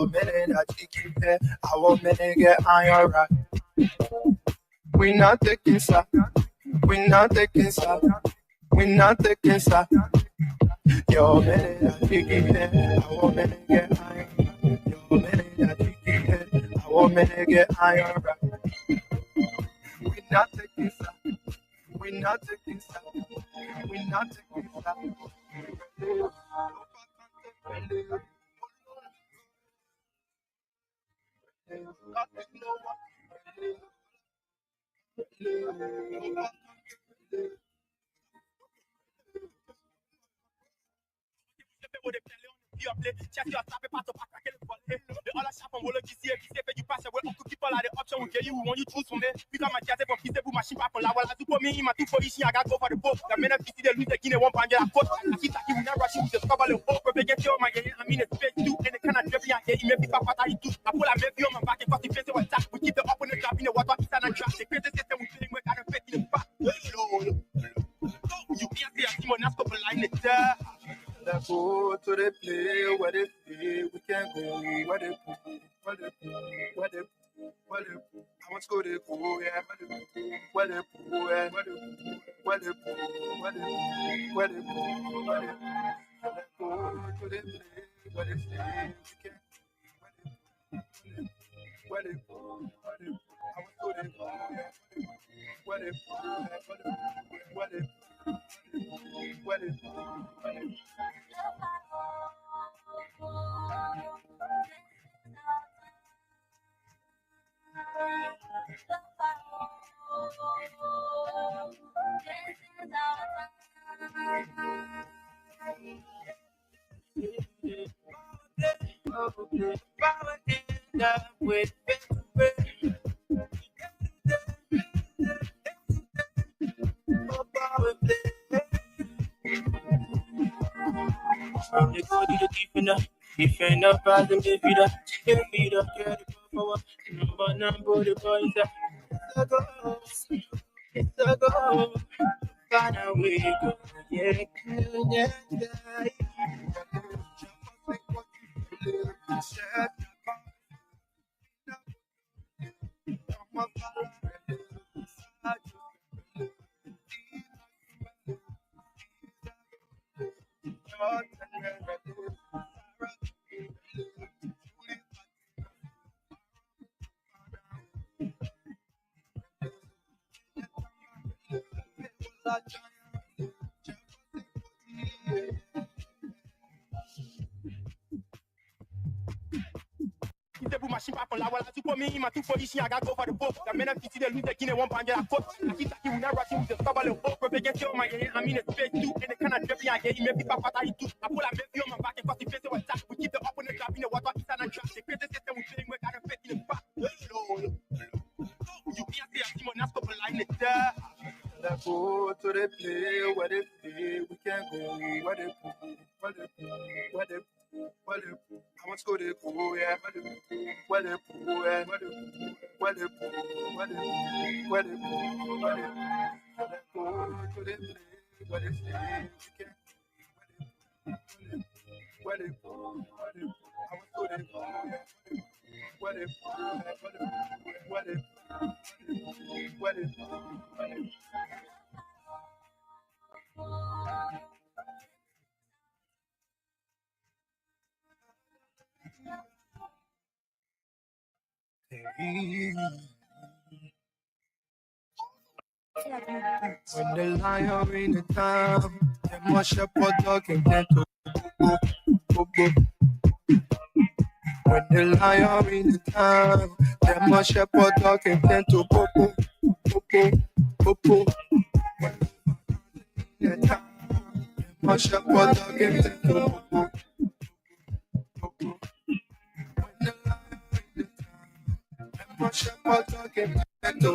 Speaker 5: minute, I chicken head. I want me to get iron rock. We not taking stock. We not taking stock. We not taking stock. Yo, minute, I chicken head. I want me to get iron rock. Yo, minute, I chicken head. I want me to get iron rock. We not taking stock. We not taking stock. We not taking stock. Let's go to the play where they say we can go. Where they put, where they put, where they put, where they put. I want to go to go, yeah. Where they put, where they put, where they put, where they put, where they put, where they put. Let's go to the play where they say we can. Where they put, where they put. I want to go to go, yeah. Where they put, where they put, where they put, where they put. Defend up as them if you don't get me up, get it for number the boys that it's a go. Find a way to go. Yeah, machine back on la wall. To put me in my 240, I got go for the boat. The men of the lose the Guinea 1 pound. I quote. I keep talking with that rushing with the stubble of hope. Propagate your mind. I mean, it's straight too. And the kind of dripping I get, you may be papa. I pull a baby on my back and cause the face of attack. We keep the up on the trap in the water. It's an trap. The crazy system we playing with. I don't fit in the back. You can't see a Simon that's couple line it there.
Speaker 3: Let's go to the play where they play. We can go where they play. Where they play. Where they play. Where they play. I want to go to go, yeah. Where they play. Where they play. Where they play. Where they play. Where they play. Where they play. Let's go to the play where they play. We can where they play. Where they play. I want to go to go, yeah. Where they play. Where they play. Where they play.
Speaker 5: When the lion in the town, they must shepherd dog and then to go. When the lion in the town, they must shepherd dog and then to go. When the town, they must shepherd dog and then to go. When the lion in the town, they must shepherd dog and then to go.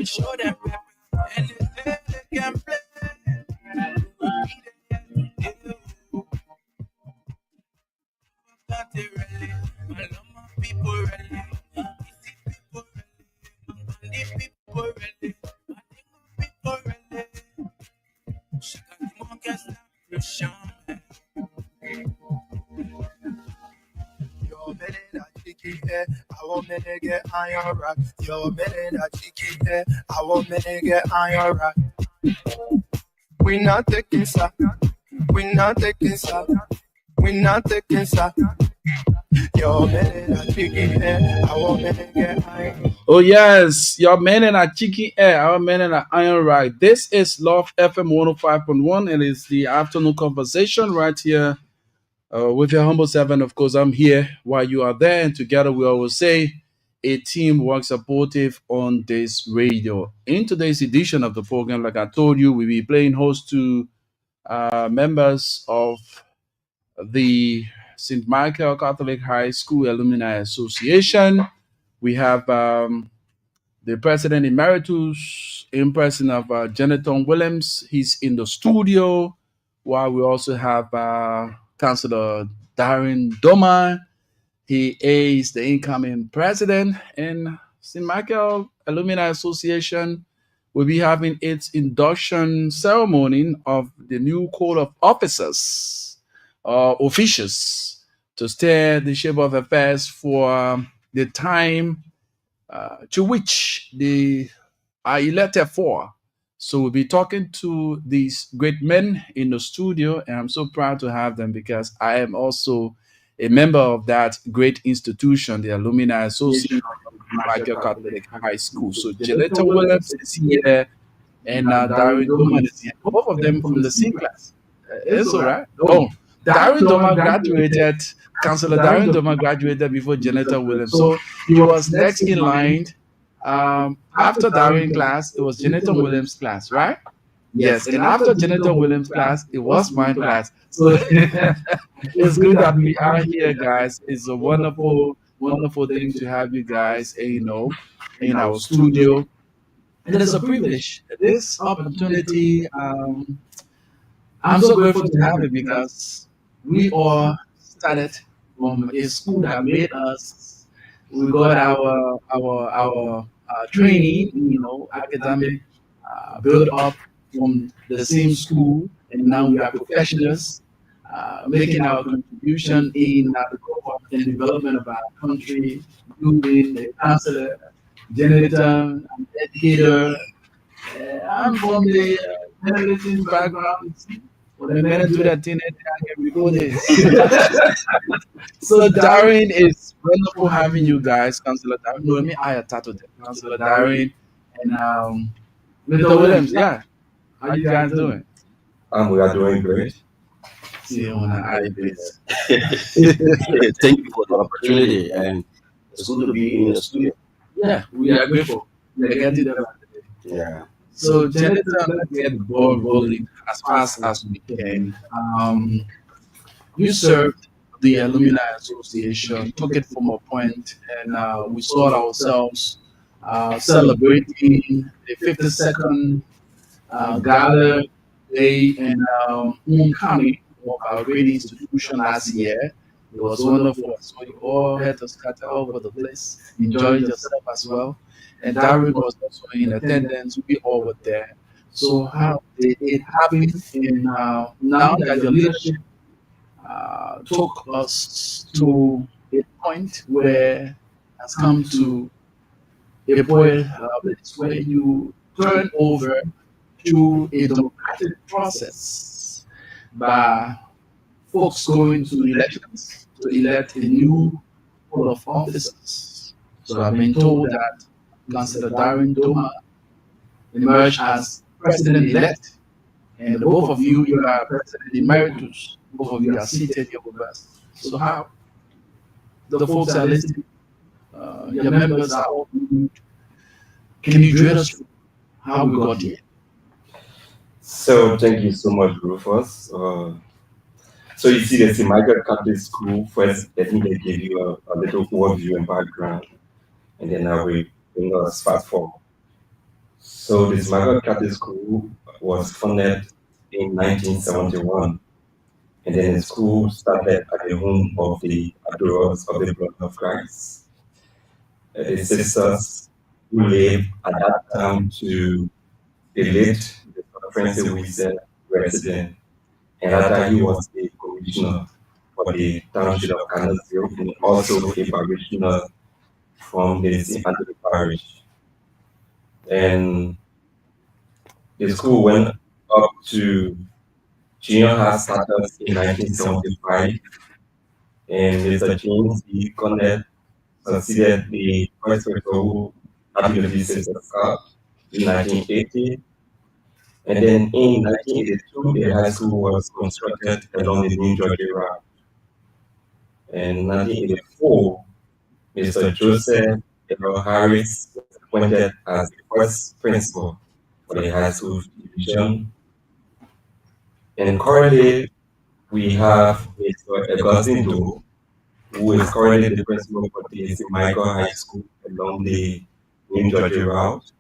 Speaker 6: Show them and they can play.
Speaker 5: Get iron rock. Yo, man, that chicken head. I want me to get iron rock. We not taking stock. We not taking stock. We not taking stock. Yo, man, that chicken head. I want me to get iron.
Speaker 4: Oh yes, your man and a chicken air, our man and an iron right. This is Love FM 105.1 and it's the afternoon conversation right here with your humble servant. Of course, I'm here while you are there, and together we always say a team works supportive on this radio. In today's edition of the program, like I told you, we'll be playing host to members of the St. Michael Catholic High School Alumni Association. We have the president emeritus in person of Jonathan Williams. He's in the studio, while we also have Councillor Darren Doma. He is the incoming president, and St. Michael Alumni Association will be having its induction ceremony of the new Code of Officers, officials, to steer the shape of affairs for the time to which the are elected for. So we'll be talking to these great men in the studio, and I'm so proud to have them because I am also a member of that great institution, the Alumni Association of Michael Catholic High School. So Janetta Williams is here, and Darren Doman is here. Both of them from the same class. It's all right. Oh, Darren Doman graduated, Councillor Darren Doman graduated before Janetta Williams. So he was next in line. After Darren class, it was Janetta Williams class, right? Yes. And after Janetta Williams class, it was my class. So it's good that we are here, guys. It's a wonderful, wonderful thing to have you guys, in our studio. And it is a privilege. This opportunity, I'm so grateful to have it because we all started from a school that made us. We got our training, academic, built up from the same school, and now we are professionals, making our contribution in the growth and development of our country. You being a counselor, janitor, an educator. I'm from the journalism background. When I met to that teenager, I can recall this. So Darren, it's wonderful having you guys, Councillor Darren. No, let me add a title there. Councillor Darren and Mr. Williams. Yeah, how you guys doing?
Speaker 7: We are doing great.
Speaker 4: See you on the this.
Speaker 7: Thank you for the opportunity, and it's good to be in the studio.
Speaker 4: Yeah, we are grateful. We are getting there.
Speaker 7: Yeah.
Speaker 4: So, Jennifer, let's get the ball rolling as fast as we can. You served the Alumni Association, took it from a point, and we saw ourselves celebrating the 52nd Gala Day in homecoming of our great institution last year. It was wonderful. So you all had to scatter all over the place, enjoy yourself as well. And Darren was also in attendance. We all were there. So how did it happen? And now that your leadership took us to a point where has come to a point where you turn over to a democratic process by folks going to elections to elect a new pool of officers. So I've been told that Councillor Darren Doma emerged as president-elect, and both of you are president emeritus. Both of you are seated here with us. So how the folks are listening, your members are all. Can you drill us through how we got here?
Speaker 7: So thank you so much, Rufus. So you see the St. Michael Catholic School. First, let me give you a little overview and background, and then I will bring us fast forward. So the St. Michael Catholic School was founded in 1971, and then the school started at the home of the adorers of the blood of Christ. The sisters who lived at that time to the late Francis Wiese resident, and at that time he was a commissioner for the township of Candlesville and also a parishioner from the St. Anthony Parish. And the school went up to junior high status in 1975, and Mr. James E. Connet succeeded the first rector who had been the Sister Cup in 1980. And then in 1982, the high school was constructed along the New Georgia Route. And in 1984, Mr. Joseph L. Harris was appointed as the first principal for the high school division. And currently, we have Mr. Augustine Doe, who is currently the principal for the St. Michael High School along the New Georgia Route.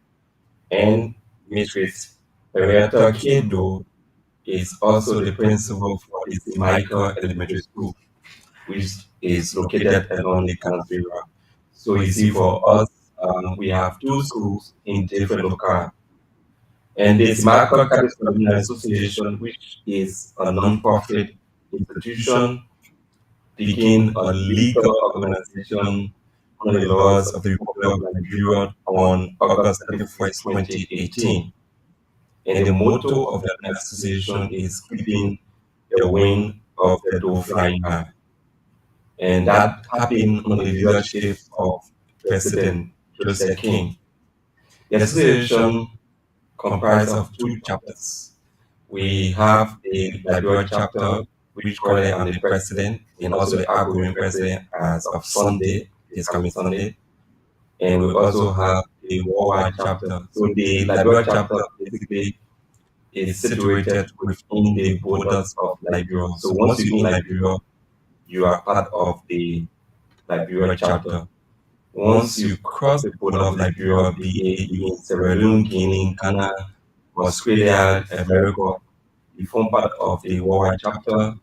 Speaker 7: And Mistress Henrietta Kedo is also the principal for the St. Michael Elementary School, which is located along the country route. So you see, for us, we have two schools in different locales. And the St. Michael Catholic Alumni Association, which is a non-profit institution, became a legal organization under the laws of the Republic of Nigeria on August 31st, 2018. And the motto of the association is keeping the wing of the dove flying high. And that happened under the leadership of President Joseph King. The association comprised of 2 chapters. We have the Liberia chapter, which currently I'm the president, and also the outgoing president as of Sunday, this coming Sunday. And we also have the worldwide chapter. So the Liberia chapter basically is situated within the borders of Liberia. So once you're in Liberia, you are part of the Liberia chapter. Once you cross the border of Liberia, be it in Sierra Leone, Guinea, Ghana, Australia, America, you form part of the worldwide chapter, and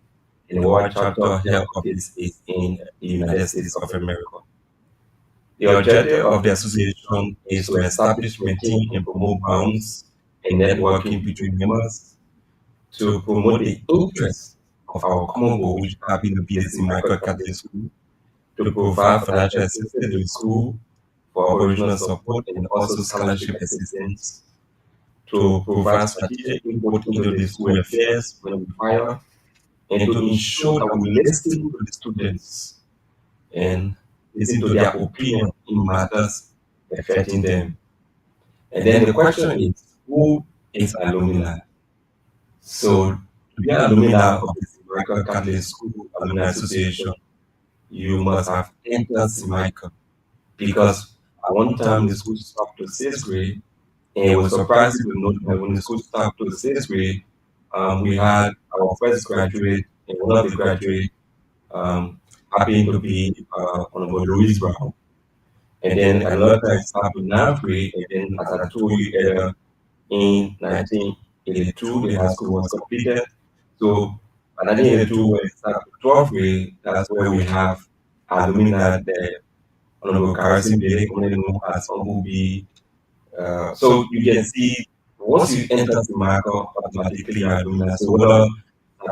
Speaker 7: the worldwide chapter head office is in the United States of America. The objective of the association is to establish, maintain, and promote bonds and networking between members, to promote the interests of our common goal, which happen to be the Michael Catholic School, to provide financial assistance to the school for operational support and also scholarship assistance, to provide strategic input into the school affairs when required, and to ensure that we listen to the students and listen to their opinion in matters affecting them. And then the question is, who is alumni? So to be an alumni of the Michael Catholic School Alumni Association, you must have entered Michael, because at one time the school stopped to 6th grade, and it was surprising to note that when the school stopped to 6th grade, we had our first graduate, and one of the graduates happened to be Honorable Louis Brown. And then another time stopped to 9th grade, and then as I told you earlier, in 1982, the high school was completed. So in 1982, when it started to 12th grade, that's where we have alumni there. Honorable Carson Billy, commonly known as Uncle B. So you can see, once you enter the market, automatically you are alumni. So whether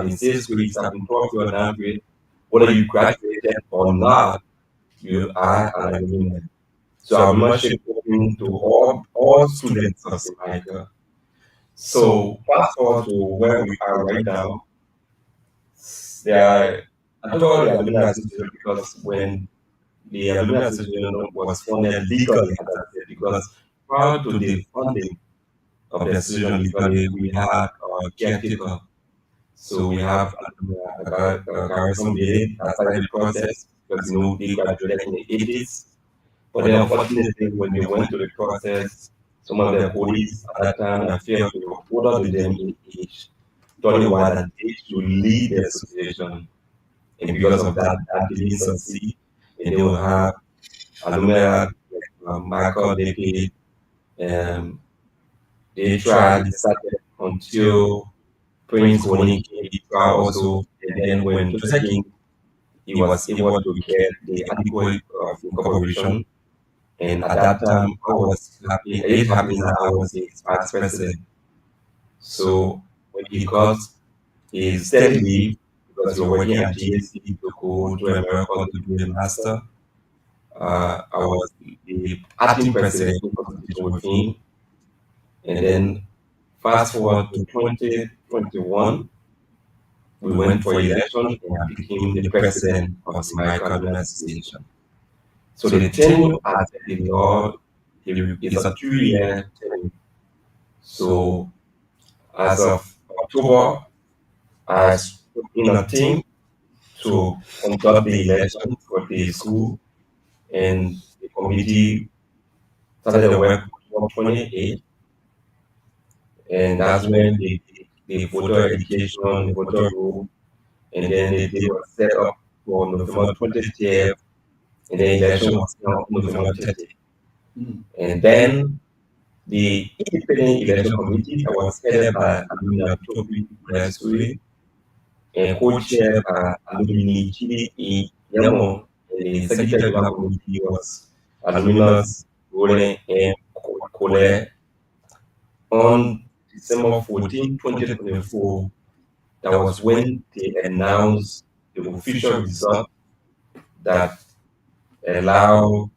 Speaker 7: in 6th grade, 7th, 12th, or 9th grade, whether you graduated or not, you are an alumni. So our membership open to all students of Jamaica. So fast forward to where we are right now. I told the alumni association because when the alumni association was funded legally, because prior to the funding of the association legally, we had a caretaker. So we have Garrison Billy that started the process, because they graduated in the 80s. But then unfortunately, when they went to the process, some of the police at that time, I feel they were older than them in age, thought it was an age to lead the association. And because of that, that didn't succeed. And they will have alumni like Michael, they tried, they started until Prince Woni came, he tried also. And then when Joseph King, he was able to get the adequate incorporation. And at that time, I was happy. It happened that I was his vice president. So when he got his steady leave, because we were working at GSC to go to America to do a master, I was the acting president in competition with him. And then fast forward to 2021, we went for election, and I became the president of the Jamaica Alumni Association. So the tenure as the law is a 2-year tenure. So as of October, I was in a team to conduct the election for the school, and the committee started the work on 28, and that's when the voter education, the voter roll, and then they were set up for November 20th, and the election was held November 30th. And then the independent election committee that was headed by Alumni Toby Resui and co-chaired by Alumni Chidi E. Yamo, and the secretary of the committee was Alumnus Roland and Cole. On December 14, 2024, that was when they announced the official result that allow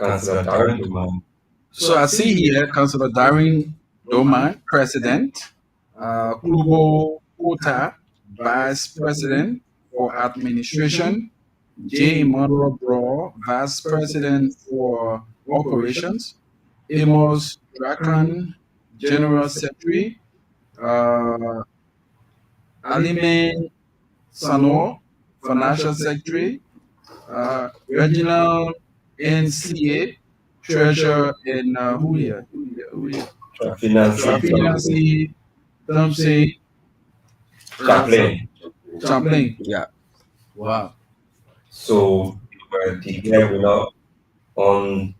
Speaker 7: Councillor Darren Duman.
Speaker 4: So I see here Councillor Darren Doman, President, Kubo Kota, Vice President for Administration, J. Monroe Bro, Vice President for Operations, Amos Drakan, General Secretary, Aliman Sano, Financial Secretary, Reginald NCA, Treasurer, and who here? Trafinancy, Thompson,
Speaker 7: Chaplain.
Speaker 4: Chaplain.
Speaker 8: Yeah.
Speaker 4: Wow.
Speaker 7: So we were declared winner on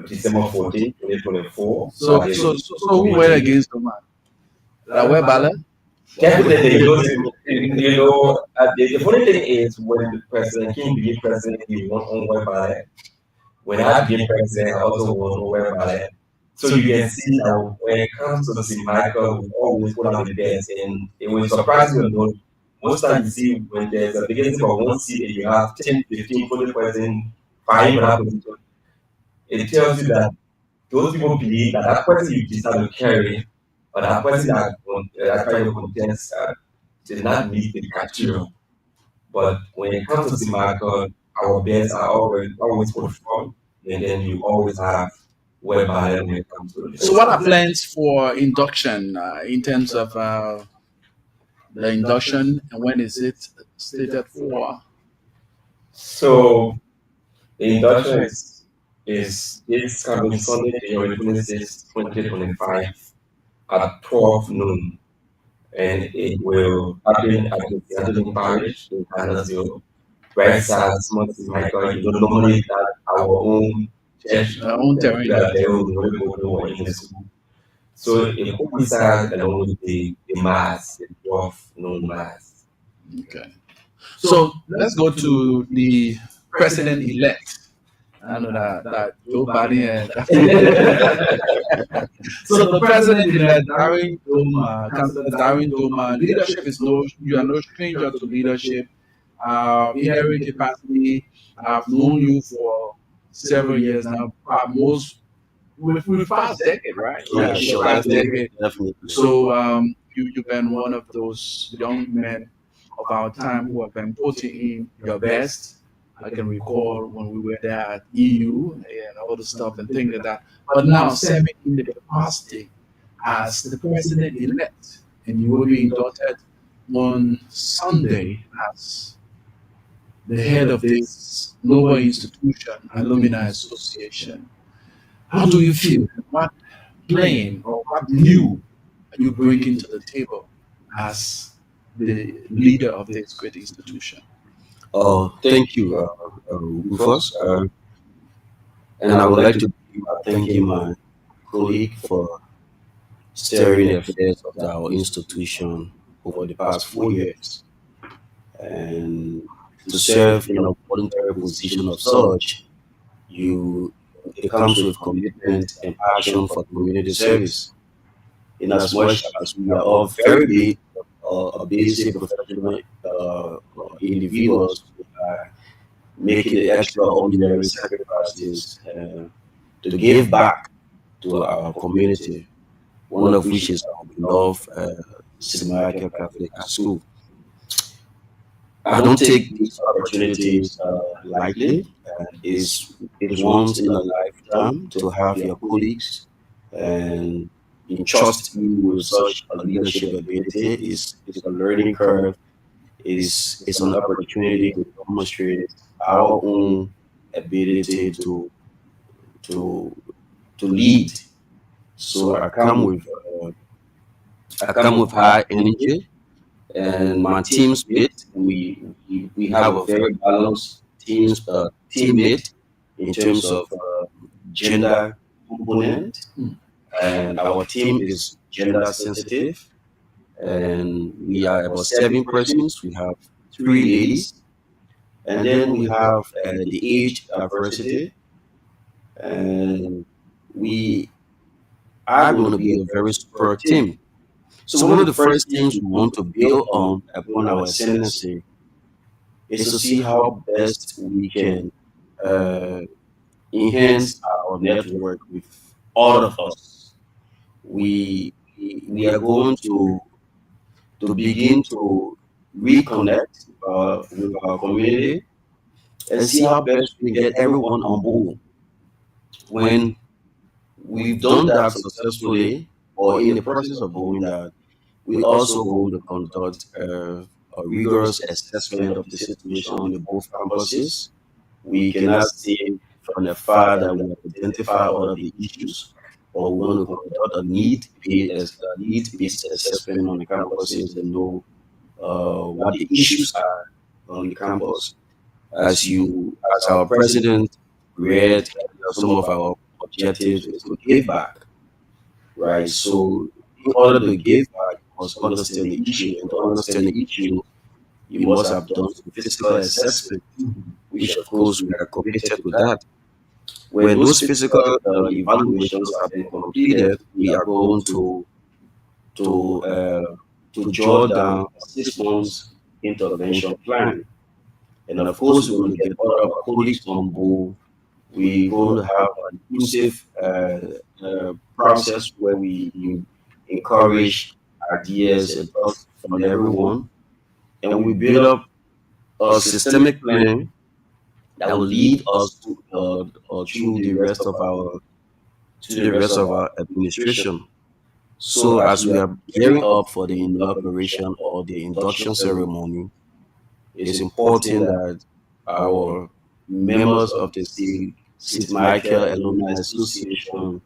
Speaker 7: December 14, 2024.
Speaker 4: So who went against the man? Where ballot?
Speaker 7: Definitely, the funny thing is when President King became president, he won on web ballot. When I became president, I also won on web ballot. So you can see that when it comes to St. Michael, we always put on the best, and it was surprising to know. Most times you see when there's a vacancy for one seat and you have 10, 15, 20% vying for that position, it tells you that those people believe that that person you decide to carry, or that person that try to contest did not meet the criteria. But when it comes to St. Michael, our best are always put forward, and then you always have whereby when it comes to it.
Speaker 4: So what are plans for induction in terms of the induction, and when is it slated for?
Speaker 7: So the induction is this coming Sunday, January 26, 2025 at 12 noon. And it will happen at the Anthony Parish in Canada, right side St. Michael. You don't normally have our own church,
Speaker 4: Our own territory.
Speaker 7: that they will go in the school. So it coincides along with the mass, the 12 noon mass.
Speaker 4: Okay. So let's go to the president-elect. I know that Joe Biden. So the president-elect, Darren Doma, Councillor Darren Doma, leadership is you are no stranger to leadership. In every capacity, I've known you for several years now, with past decade, right?
Speaker 8: Yeah, sure.
Speaker 4: Past decade.
Speaker 8: Definitely.
Speaker 4: So you've been one of those young men of our time who have been putting in your best. I can recall when we were there at EU and all the stuff and things like that. But now serving in the capacity as the president-elect, and you will be inducted on Sunday as the head of this noble institution, Alumni Association. How do you feel? What plan or what new are you bringing to the table as the leader of this great institution?
Speaker 8: Thank you, Rufus. And I would like to thank my colleague for steering the affairs of our institution over the past 4 years. And to serve in a voluntary position of such, it comes with commitment and passion for community service. In as much as we are all very big, basic professional individuals, making the extraordinary sacrifices to give back to our community, one of which is our beloved St. Michael Catholic School. I don't take these opportunities lightly. It's once in a lifetime to have your colleagues and entrust you with such a leadership ability. It's a learning curve. It's an opportunity to demonstrate our own ability to lead. So I come with high energy, and my team split. We have a very balanced teammate in terms of gender component, and our team is gender sensitive. And we are about 7 persons. We have 3 ladies, and then we have the age diversity, and we are going to be a very super team. So one of the first things we want to build on upon our ascendancy is to see how best we can enhance our network with all of us. We are going to begin to reconnect with our community and see how best we can get everyone on board. When we've done that successfully, or in the process of doing that, we also going to conduct a rigorous assessment of the situation on the both campuses. We cannot say from the far that we have identified all of the issues, or we want to conduct a need-based assessment on the campuses and know what the issues are on the campus. As our president read, some of our objectives is to give back, right? So in order to give back, you must understand the issue, and to understand the issue, you must have done some physical assessment, which of course we are committed to that. When those physical evaluations have been completed, we are going to uh, to draw down a 6 months intervention plan. And of course, we're going to get all of our colleagues on board. We're going to have an inclusive process where we encourage ideas and thoughts from everyone, and we build up a systemic plan that will lead us through the rest of our administration. So as we are gearing up for the inauguration or the induction ceremony, it is important that our members of the St. Michael Alumni Association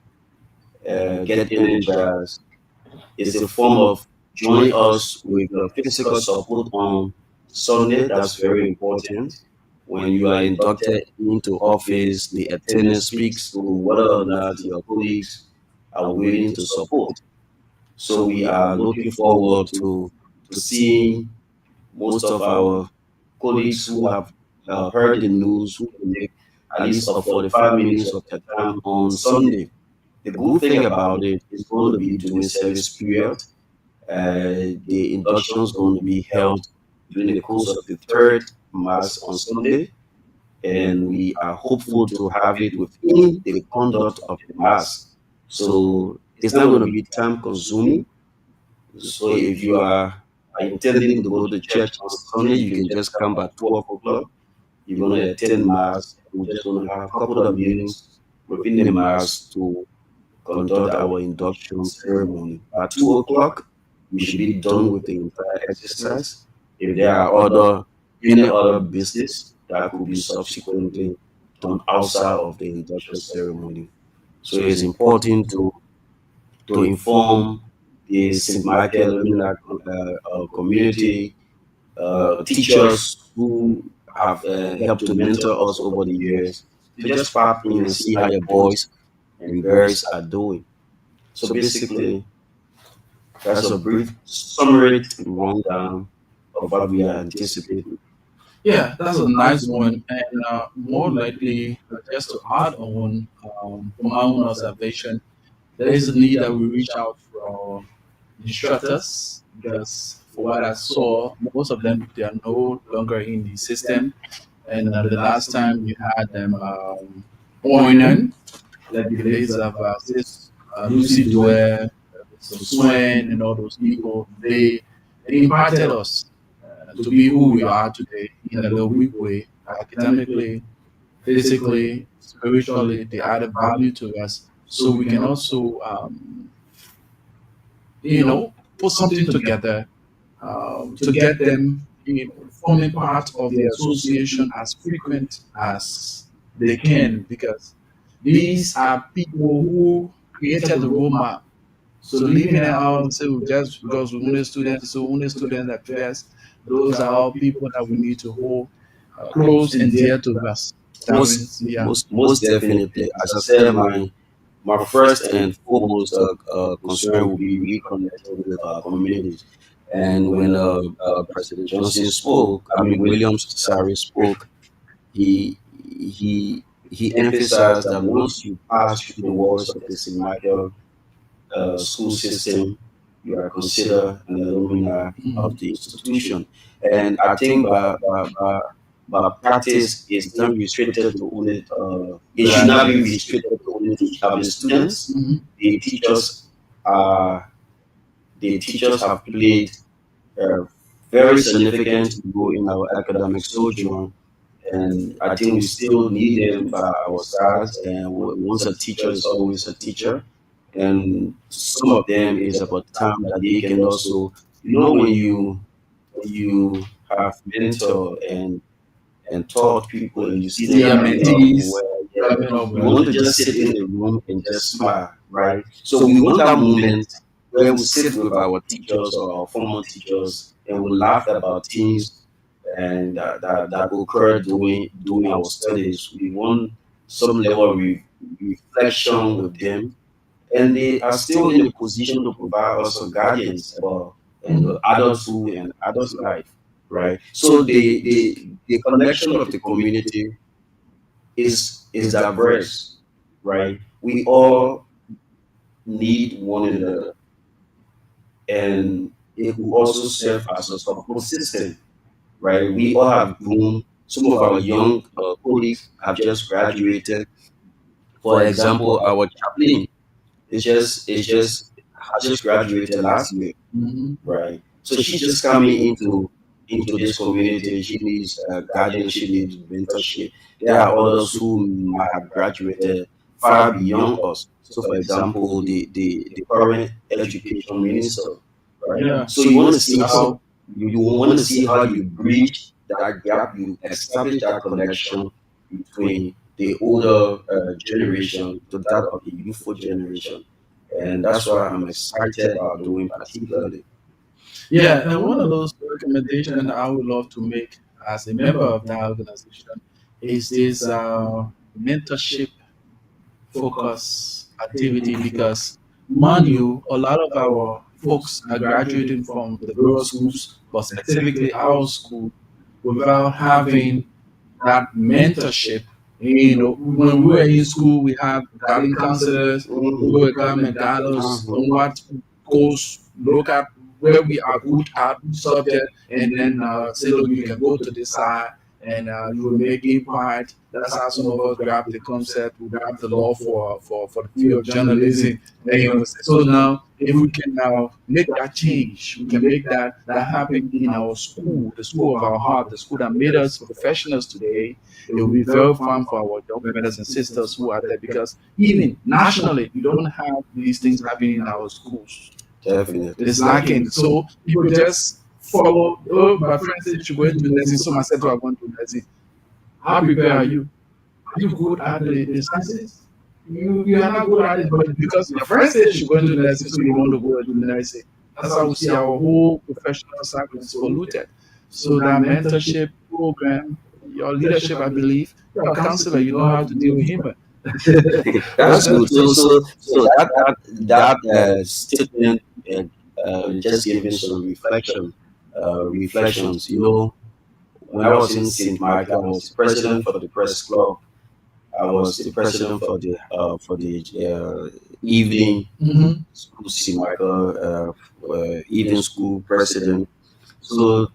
Speaker 8: get energized. It's a form of joining us with physical support on Sunday. That's very important. When you are inducted into office, the attendance speaks to whether or not your colleagues are willing to support. So we are looking forward to seeing most of our colleagues who have heard the news, who can make at least 45 minutes of their time on Sunday. The good thing about it is going to be during service period. The induction is going to be held during the course of the third mass on Sunday, and we are hopeful to have it within the conduct of the mass. So it's not going to be time consuming. So if you are intending to go to church on Sunday, you can just come by 12 o'clock. You're going to attend mass. We're just going to have a couple of meetings within the mass to conduct our induction ceremony. At 2 o'clock, we should be done with the entire exercise. If there are any other business that could be subsequently done outside of the induction ceremony. So it's important to inform the St. Michael Alumni community, teachers who have helped to mentor us over the years, to just pop in and see how your boys and girls are doing. So basically, that's a brief summary rundown of what we are anticipating.
Speaker 4: Yeah, that's a nice one. And more likely, just to add on from my own observation, there is a need that we reach out for instructors because, for what I saw, most of them they are no longer in the system. And the last time we had them on, like the days of this Lucy Dwyer, so Swen, and all those people, they impacted us to be who we are today in a little weak way, academically, physically, spiritually. They added value to us, so we can also, put something together to get them, forming part of the association as frequent as they can, because these are people who created the roadmap. So leaving it out and say just because we only students, so only students at first, those are all people that we need to hold close and dear to us. That means, yeah.
Speaker 8: Most definitely. As I said, my first and foremost concern will be reconnecting with our communities. And when President Johnson spoke, Williams Sari spoke, he emphasized that once you pass through the walls of the St. Michael school system, you are considered an alumni of the institution. And I think by but practice is not restricted to only. It should not be restricted to only the students.
Speaker 4: Mhm.
Speaker 8: The teachers are the teachers have played a very significant role in our academic sojourn, and I think we still need them by our sides. And once a teacher is always a teacher, and some of them is about time that they can also, when you have mentor and taught people, and you see them
Speaker 4: Yeah,
Speaker 8: coming up
Speaker 4: mentees.
Speaker 8: well,
Speaker 4: Coming up
Speaker 8: you
Speaker 4: well.
Speaker 8: want to just sit in the room and just smile, right? So we want that moment where we sit with our teachers or our former teachers and we laugh about things and that occurred during our studies. We want some level of reflection with them, and they are still in a position to provide us some guidance about adulthood and adult life, right? So the connection of the community is diverse, right? We all need one another, and it will also serve as a support system, right? We all have grown. Some of our young colleagues have just graduated. For example, our chaplain is just has just graduated last year,
Speaker 4: Mhm.
Speaker 8: right? So she's just coming into this community. She needs guidance. She needs mentorship. There are others who might have graduated far beyond us. So, for example, the current education minister, right?
Speaker 4: Yeah.
Speaker 8: So you want to see how you want to see how you bridge that gap, you establish that connection between the older generation to that of the youthful generation, and that's what I'm excited about doing particularly.
Speaker 4: Yeah, and one of those recommendations I would love to make as a member of that organization is this mentorship focus activity, because mind you, a lot of our folks are graduating from the rural schools, but specifically our school, without having that mentorship. You know, when we were in school, we have guiding counselors who will come and guide us on what goes, look at where we are good at subject, and then say, look, you can go to this side and you will make inquiry. That's how some of us grab the concept, we grab the law for the field of journalism. And, you know, so now, if we can now make that change, we can make that happen in our school, the school of our heart, the school that made us professionals today. It will be very fun for our young brothers and sisters who are there, because even nationally, we don't have these things happening in our schools.
Speaker 8: Definitely.
Speaker 4: It's lacking. So people just follow, oh, my friend said you should go into nursing, so myself I want to nursing. How prepared are you? Are you good at the sciences? You are not good at it, but because your friend said you should go into nursing, so you want to go into nursing. That's how we see our whole professional cycle is polluted. So that mentorship program, your leadership, I believe, you're a counselor, you know how to deal with him.
Speaker 8: That's good. So that statement just giving some reflections. When I was in St. Michael, I was president for the press club. I was the president for the evening
Speaker 4: Mm-hmm.
Speaker 8: school, St. Michael evening school president. So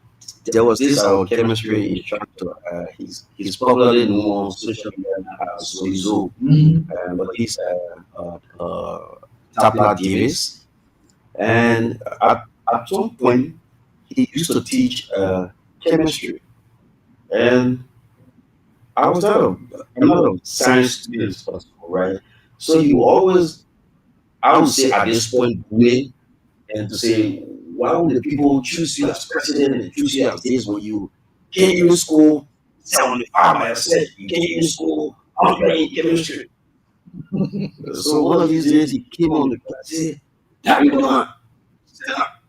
Speaker 8: there was this our chemistry instructor. He's popularly known on social media as Zoizo,
Speaker 4: Mm-hmm.
Speaker 8: but he's Tapla Davis. And at some point, he used to teach chemistry, and I was not a science student, first of all, right? So you always, I would say, at this point, wait and to say, why would the people choose you as president and choose you as this when you can't even school 75 by yourself? You can't even school 100 in chemistry. So one of these days, he came on the class and said, "That you doing? Stand up.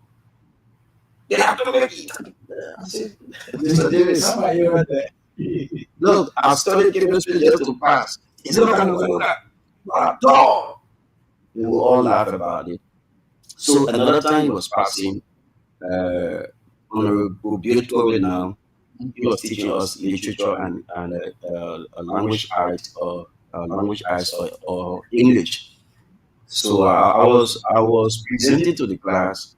Speaker 8: Get out the way." I said, "Mr. Davis,
Speaker 4: Somebody right there.
Speaker 8: look, I studied chemistry just to pass. He said, "Look, I'm going to dog." We will all laugh about it. So another time he was passing, Honorable Beautiful now, he was teaching us literature and a language arts or English. So I was presenting to the class.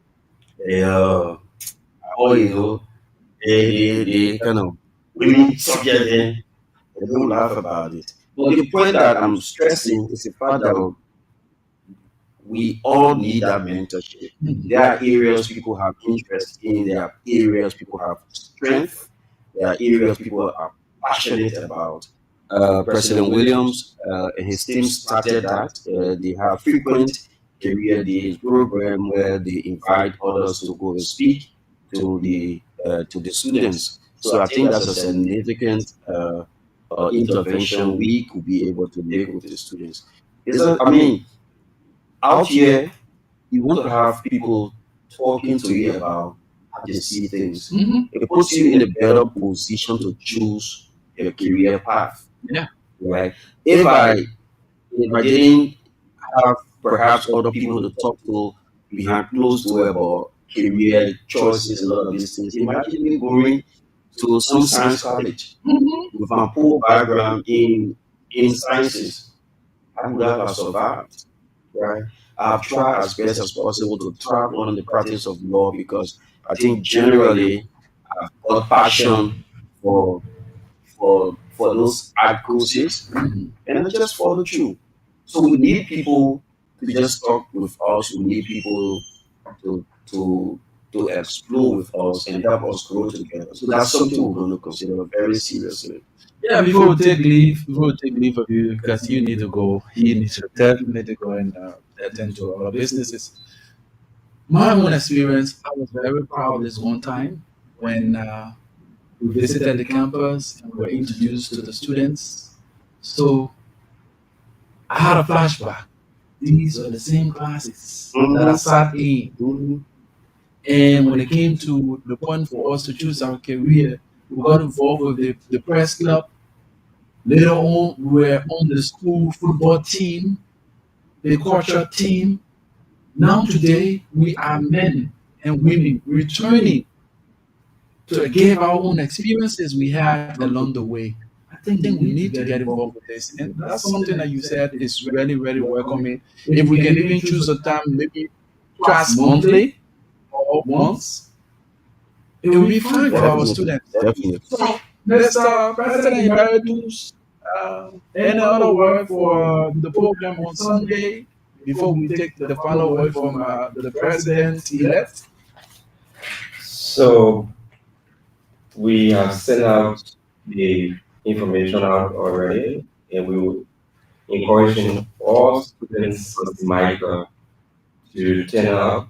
Speaker 8: They, all they kind of really subject them and don't laugh about it. But the point that I'm stressing is the fact that we all need that mentorship. There are areas people have interest in, there are areas people have strength, there are areas people are passionate about. President Williams and his team started that. They have frequent career days program where they invite others to go and speak to the students. So I think that's a significant intervention we could be able to make with the students. I mean, out here, you want to have people talking to you about how they see things. It puts you in a better position to choose your career path.
Speaker 4: Yeah.
Speaker 8: Right. If I didn't have perhaps other people to talk to behind closed door about career choices and all of these things, imagine me going to some science college with my poor background in sciences. How would I have survived? Right. I've tried as best as possible to track on the practice of law because I think generally I've got passion for for those art courses and I just follow through. So we need people to just talk with us. We need people to to to explore with us and help us grow together. So that's something we're going to consider very seriously.
Speaker 4: Yeah, before we take leave of you, because you need to go, you need to definitely go and attend to our businesses. My own experience, I was very proud this one time when we visited the campus and were introduced to the students. So I had a flashback. These are the same classes that I sat in.
Speaker 8: Mhm.
Speaker 4: And when it came to the point for us to choose our career, we got involved with the press club. Later on, we were on the school football team, the culture team. Now today, we are men and women returning to give our own experiences we had along the way. I think we need to get involved with this. And that's something that you said is really, really welcoming. If we can even choose a time, maybe twice monthly or once, it will be fine for our students.
Speaker 8: Definitely.
Speaker 4: So, Mr. President Emeritus, any other word for the program on Sunday before we take the final word from the president elect?
Speaker 7: So we have sent out the information out already, and we will encouraging all students of the Michael to turn up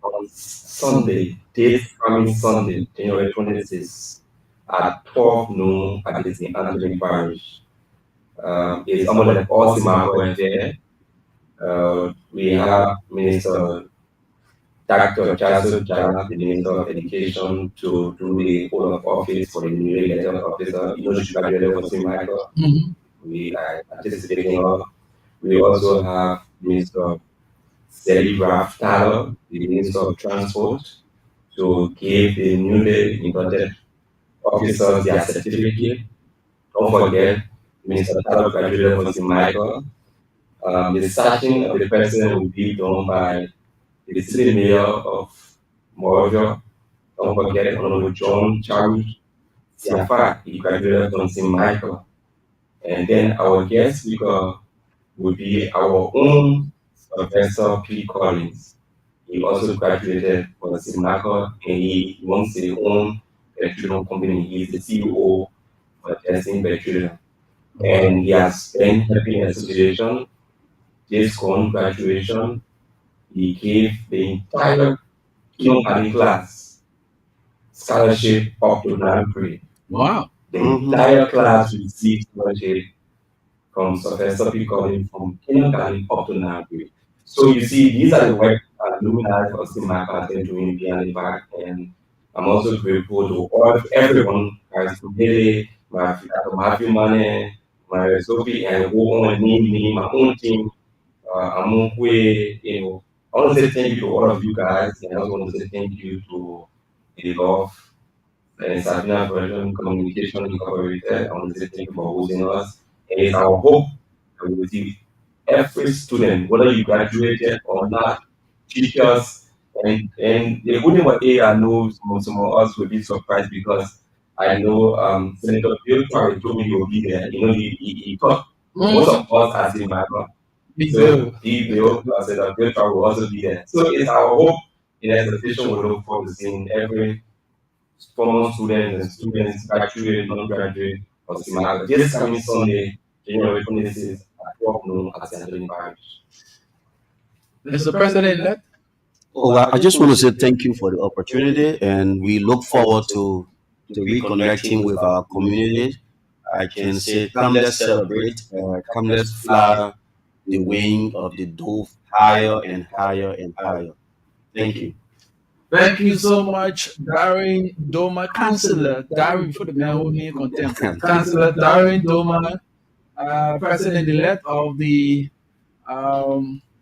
Speaker 7: on Sunday, this coming Sunday, January 26th, at 12 noon at the St. Anthony Parish. It's almost like all Simako there. We have Minister Dr. Jasu Jana, the Minister of Education, to do the oath of office for the newly elected officer. You know, she graduated from St. Michael. We are anticipating her. We also have Minister Sally Raf Tyler, the Minister of Transport, to give the newly inducted officers their certificate. Don't forget, Minister Tyler graduated from St. Michael. The searching of the person will be done by the city mayor of Morovia. Don't forget Honorable John Charles Siafa, he graduated from St. Michael. And then our guest speaker will be our own Professor P. Collins. He also graduated from St. Michael and he owns his own petroleum company. He's the CEO for Testing Petroleum. And he has been helping association. This graduation, he gave the entire Kingdom Valley class scholarship up to 9th grade.
Speaker 4: Wow.
Speaker 7: The entire class received scholarship from Professor P. Collins from Kingdom Valley up to 9th grade. So you see, these are the work luminaries of Sima Carter doing behind the back, and I'm also grateful to everyone, Paris Kubele, Matthew Mane, my Sophie, and who only me, my own team, Amukwe, I want to say thank you to all of you guys, and I also want to say thank you to the Love and Sabina Version Communication Incorporated. I want to say thank you for hosting us. And it's our hope that we will see every student, whether you graduated or not, teachers, and the good thing about AI knows some of us will be surprised because I know Senator Bill Troy told me he will be there. You know, he taught most of us as in my club. So Bill, Senator Bill Troy will also be there. So it's our hope in expectation we look forward to seeing every former students and students, graduate, non-graduate of Simaga this coming Sunday, January 26th at 12 noon at St. Anthony Parish.
Speaker 4: Mr. President-elect.
Speaker 8: Oh, I just want to say thank you for the opportunity, and we look forward to reconnecting with our community. I can say, come let's celebrate, come let's fly the wing of the dove higher and higher and higher. Thank you.
Speaker 4: Thank you so much, Darren Doma, Councillor Darren, for the man who made contempt. Councillor Darren Doma, President-elect of the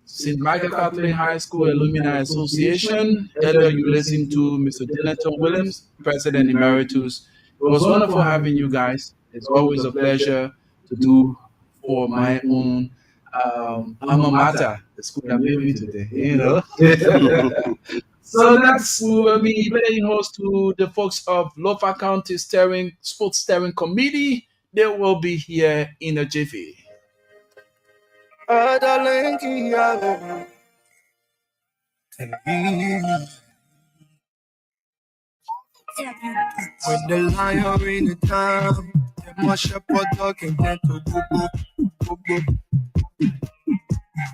Speaker 4: St. Michael Catholic High School Alumni Association. Earlier, you listened to Mr. Denton Williams, President Emeritus. It was wonderful having you guys. It's always a pleasure to do for my own alma mater, the school that made me today, you know. So next, we will be playing host to the folks of Lofa County Sports Steering Committee. They will be here in a jiffy.
Speaker 5: When the lion in the town, they must shepherd dog and then to boo boo.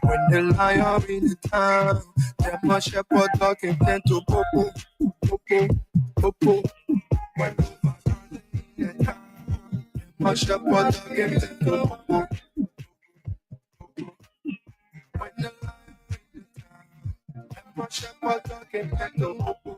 Speaker 5: When the lion in the town, they must shepherd dog and then to boo boo. When the lion in the town, they must shepherd dog and then to boo boo. When the lion in the town, they must shepherd dog and then to boo boo.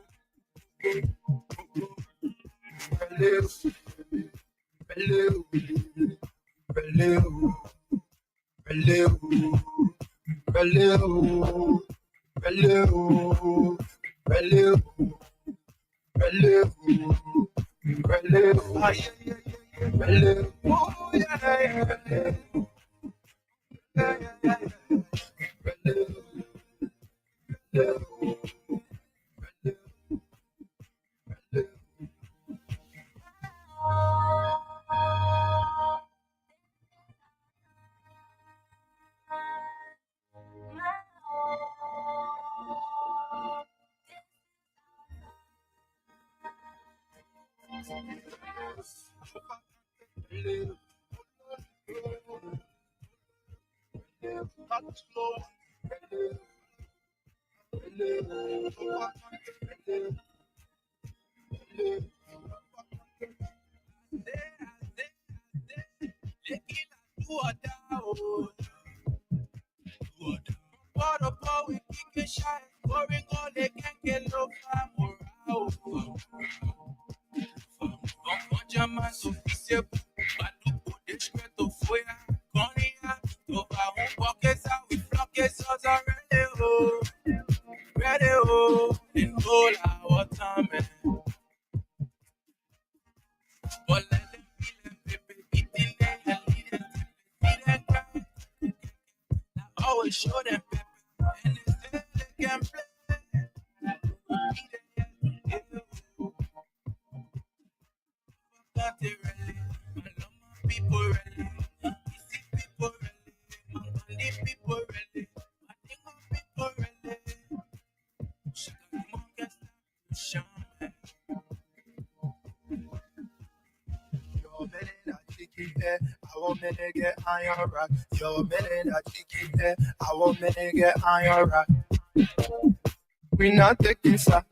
Speaker 5: We not taking stock.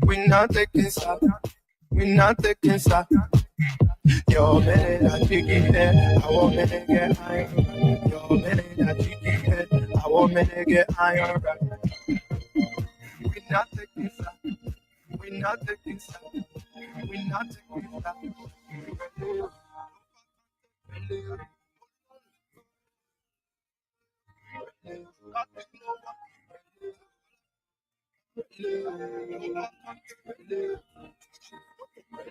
Speaker 5: We not taking stock. We not taking stock. Yo, man, that chicken head. I want me to get iron. Yo, man, that chicken head. I want me to get iron. We not taking stock. We not taking stock. We not taking stock. Ok,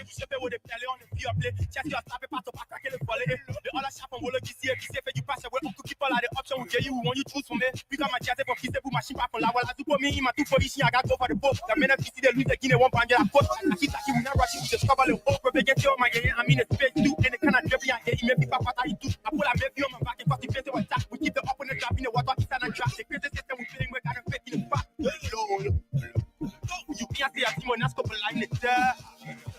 Speaker 5: vous savez où les pelés, on est bien appelé. Tiens, tu as tapé par ton pas craquer le volet. De all la chape, on voit le qui s'y fait du passe. Ouais, on peut keep all the options. Get you when you choose for me. We got my chat for kiss pour machine pas pour la voilà. Tout pour me, ma tout pour ici, I got go for the boat. La mena ici de lui de Guinée, one bang la côte. I keep talking, we not rushing, we just cover the hope. We get your my game, I mean it's space too. And the kind of every I get, maybe papa I do. I pull a maybe on my back and got the face to attack. We keep the up on the drop in the water, it's an trap. The crazy system we playing with, I can fit in the back. You can't say a team on us couple line it there.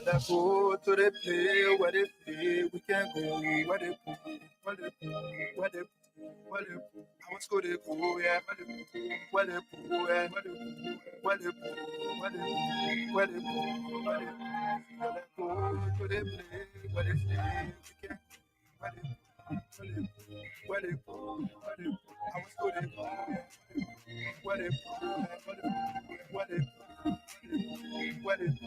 Speaker 3: Let's go to the play where they play. We can go where they poo, where they poo, where they poo, where they poo. I want to go to go, yeah, where they poo, yeah, where they poo, where they poo, where they poo, where they poo, where they poo. Let's go to the play where they play. We can where they poo, where they poo, where they poo. I want to go to go, yeah, where they poo, where they poo, where they poo, where they poo.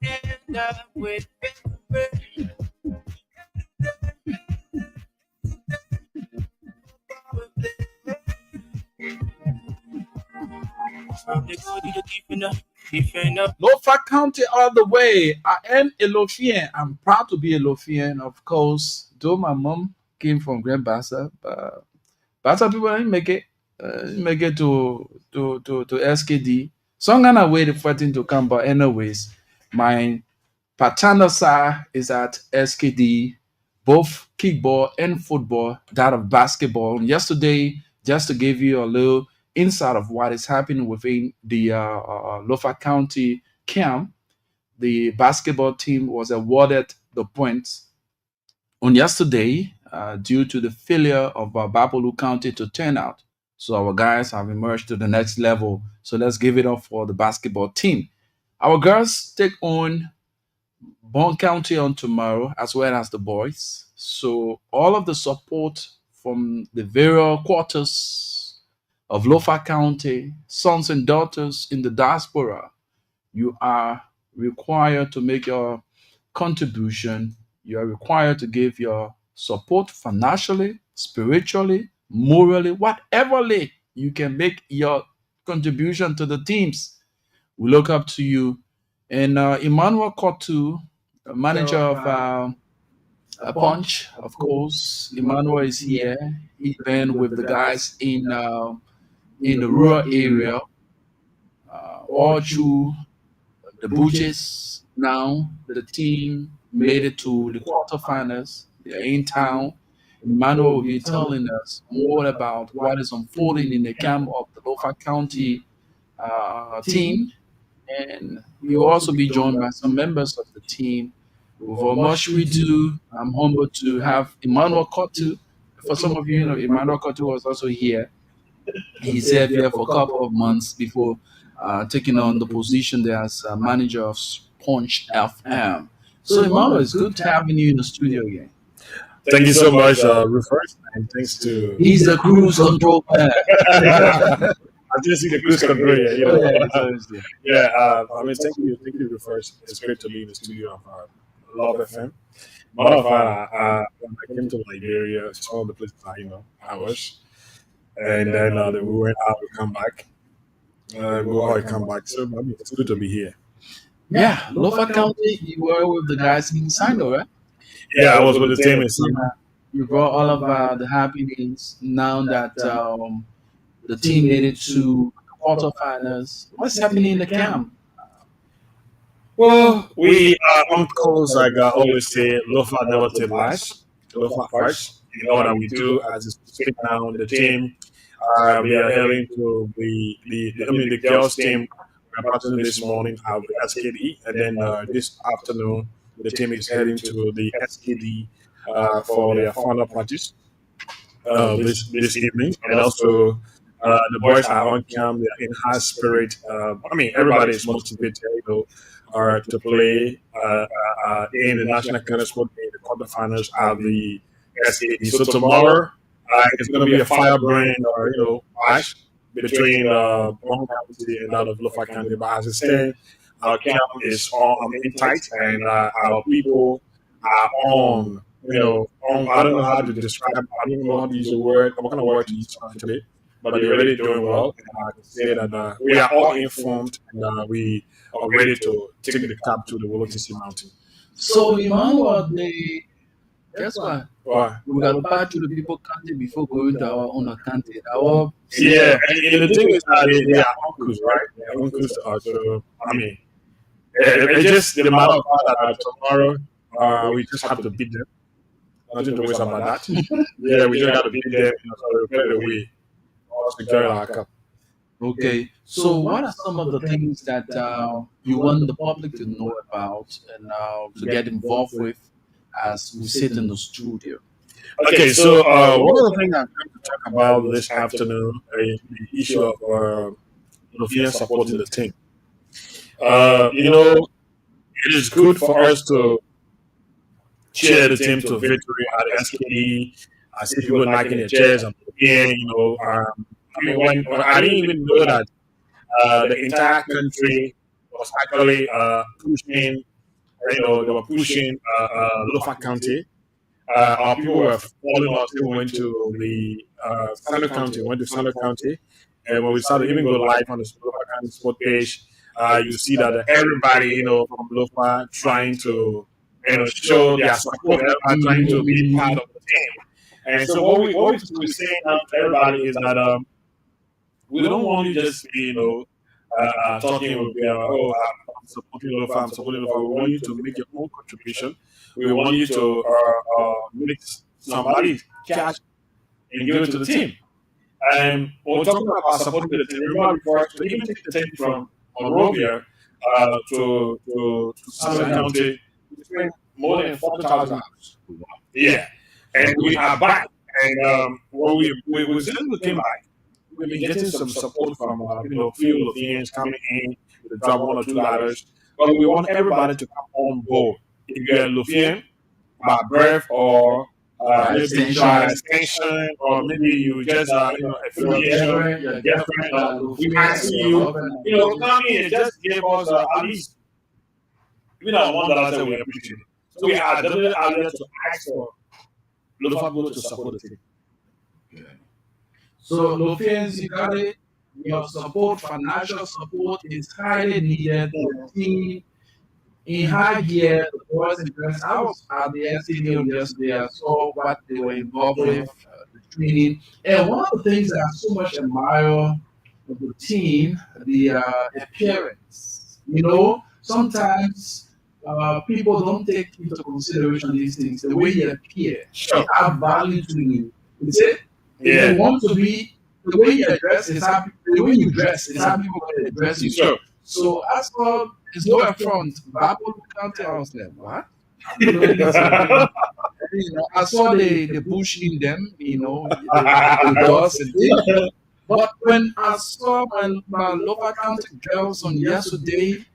Speaker 6: End up with baby. They go to the defender.
Speaker 4: Lofa County all the way. I am a Lofian. I'm proud to be a Lofian, of course. Though my mom came from Grand Bassa, but Bassa people didn't make it. Make it to SKD. Some kind of way to fighting to come, but anyways, my paternal side is at SKD, both kickball and football, that of basketball. And yesterday, just to give you a little insight of what is happening within the Lofa County camp, the basketball team was awarded the points on yesterday due to the failure of Bapolu County to turn out. So our guys have emerged to the next level. So let's give it up for the basketball team. Our girls take on Bond County on tomorrow, as well as the boys. So all of the support from the various quarters of Lofa County, sons and daughters in the diaspora, you are required to make your contribution. You are required to give your support financially, spiritually, morally, whatever way you can make your contribution to the teams. We look up to you. And Emmanuel Kotu, manager of a Punch, of course. Emmanuel is here. He's been with the guys in the rural area, all through the Butches. Now the team made it to the quarterfinals. They're in town. Emmanuel will be telling us more about what is unfolding in the camp of the Lofa County team, and he will also be joined by some members of the team. With much we do, I'm humbled to have Emmanuel Kotu. For some of you know, Emmanuel Kotu was also here. He served here for a couple of months before taking on the position there as manager of Punch FM. So Emmanuel, it's good to having you in the studio again.
Speaker 9: Thank you so much, Rufus, and thanks to.
Speaker 4: He's the cruise control man.
Speaker 9: I didn't see the cruise control yet. You know. I mean, thank you, Rufus. It's great to be in the studio of Love FM. Matter of fact, when I came to Liberia, it's one of the places I was, and then we went out to come back. So I mean, it's good to be here.
Speaker 4: Yeah, Lofa County, you were with the guys in Sango, right?
Speaker 9: Yeah, I was with the team in Sango.
Speaker 4: You brought all of the happenings now that the team made it to the quarterfinals. What's happening in the camp?
Speaker 9: Well, we on calls like I always say, Lofa never take last, Lofa first. You know what we do as a speak now. The team, we are heading to the girls team. We're practicing this morning at the SKD, and then this afternoon the team is heading to the SKD for their final practice this evening, and also. The boys are on camp. They're in high spirit. I mean, everybody is motivated, to play in the National Canada Sport in the quarterfinals at the SAD. So tomorrow, It's going to be a firebrand or clash between one county and that of Lofa County. But as it stands, our camp is all intact, and our people are on. I don't know how to describe. I don't know how to use the word. What kind of word to use today? But they're really doing well. And I can say that we are all informed, and we are ready to take the cab to the Wolotisi Mountain.
Speaker 4: So, Emmanuel, guess what?
Speaker 9: Why?
Speaker 4: We got to back to the people county before going to our own county.
Speaker 9: Yeah, and the thing is that they are uncles, right? They are uncles. So, I mean, it's just the matter of fact that tomorrow we just have to beat them. Nothing to waste about that. Yeah, we just have to beat them. So we play the way. Secure our cup.
Speaker 4: Okay, so what are some of the things that you want the public to know about and to get involved with as we sit in the studio?
Speaker 9: Okay, so one of the things I'm going to talk about this afternoon is the issue of Lufien supporting the team. It is good for us to cheer the team to victory at SKE. I see people knocking their chairs and when I didn't even know that the entire country was actually pushing, they were pushing Lofa County. Our people were following us. We went to the Sando County, and when we started even go live on the Lofa County sport page, you see that everybody, from Lofa trying to, show their support, trying to be part of the team. And so what we say now to everybody is that we don't want you just be, talking with I'm supporting Lofa, I'm supporting Lofa. We want you to make your own contribution. We want you to make somebody cash and give it to the team. And when we're talking about supporting the team, remember before to even take the team from Monrovia to Sando County, we spent more than $40,000. Yeah. And we are back. And when we came back, we've been getting some support from few Luthians coming in to drop one or two ladders. But we want everybody to come on board. If you're a Luthian, by birth or extension, or maybe you just affiliation, your girlfriend, we ask you, come in and just give us at least $1 we appreciate it. So we are definitely out there to ask for Lofa people to support the team.
Speaker 4: So, Lofians, you got it. Your support, financial support, is highly needed. The team in high gear, the boys and girls. I was at the NCDO yesterday. I saw what they were involved with, the training. And one of the things that I so much admire of the team, the appearance. Sometimes people don't take into consideration these things. The way you appear, they have value to you. Is it?
Speaker 9: Yeah.
Speaker 4: You want to be the way you dress is how the way you dress is how people will address you.
Speaker 9: Sure.
Speaker 4: So as for his lower front, Bible County, I was like, what? I saw the bush in them, the doors and things. But when I saw my lower county girls on yesterday,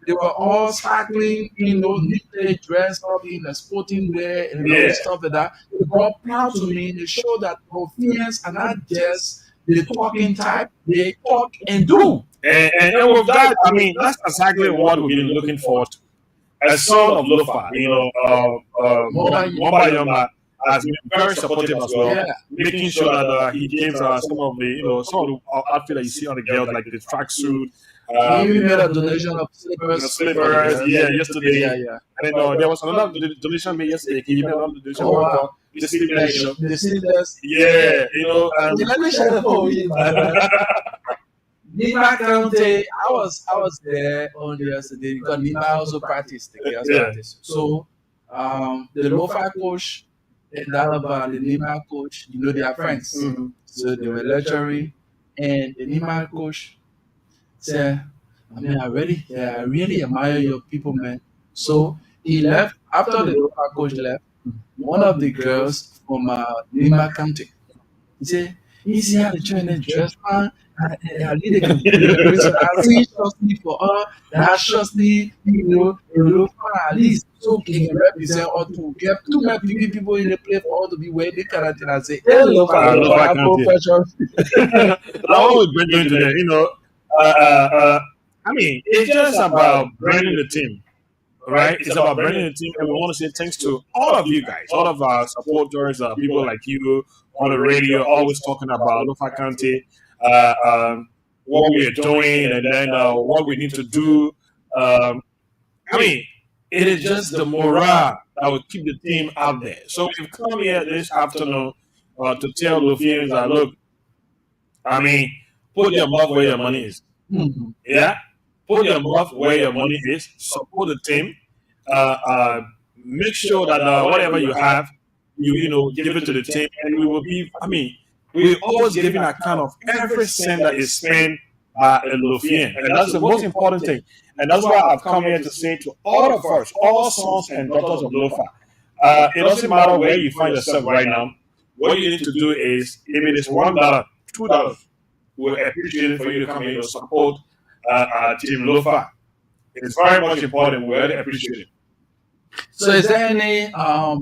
Speaker 4: they were all sparkling, neatly dressed up in a sporting wear and stuff like that. They were proud to me. They show that Luthians are not just the talking type, they talk and do.
Speaker 9: And with that, I mean, that's exactly what we've been looking for. A son of Lofa, Mobile Yoma has been very supportive as well, making sure that he gave some of the outfit that you see on the girls, like the tracksuit.
Speaker 4: He made a donation of slippers.
Speaker 9: Yesterday. Yeah. And then there was another donation made yesterday. He made another donation for the slippers.
Speaker 4: The slippers.
Speaker 9: Yeah,
Speaker 4: Let me share the phone. Nima County, I was there on yesterday because Nima also practiced the girls practice. So the Lofa coach and Dalaba, the Nima coach, they are friends. Mm-hmm. So they were lecturing, and the Nima coach said, I really admire your people, man. So he left. After the local coach left, one of the girls from Lima County, he said, you see how the children dress, man? I need a I see trustly for her, and I trustly, at least. so he can represent or to get too many people in the play for all to be where they cannot say, hello,
Speaker 9: Lofa County.
Speaker 4: profession.
Speaker 9: I always bring you into that. I mean, it's just about branding the team, right? It's about branding the team, and we want to say thanks to all of you guys, all of our supporters, people like you on the radio, always talking about Lofa County, what we are doing, and then what we need to do. I mean, it is just the morale that will keep the team out there. So we've come here this afternoon to tell Lufians that, look, I mean, put your mouth where your money is. Yeah? Put your mouth where your money is. Support the team. Make sure that whatever you have, you give it to the team. And we will be, we always give an account of every cent that is spent by a Lufian. And that's the most important thing. And that's why I've come here to say to all of us, all sons and daughters of Lofa, it doesn't matter where you find yourself right now. What you need to do is, if it is $1, $2, we'll appreciate it for you to come here to support Team Lofa. It's very much important. We really appreciate it.
Speaker 4: So is there any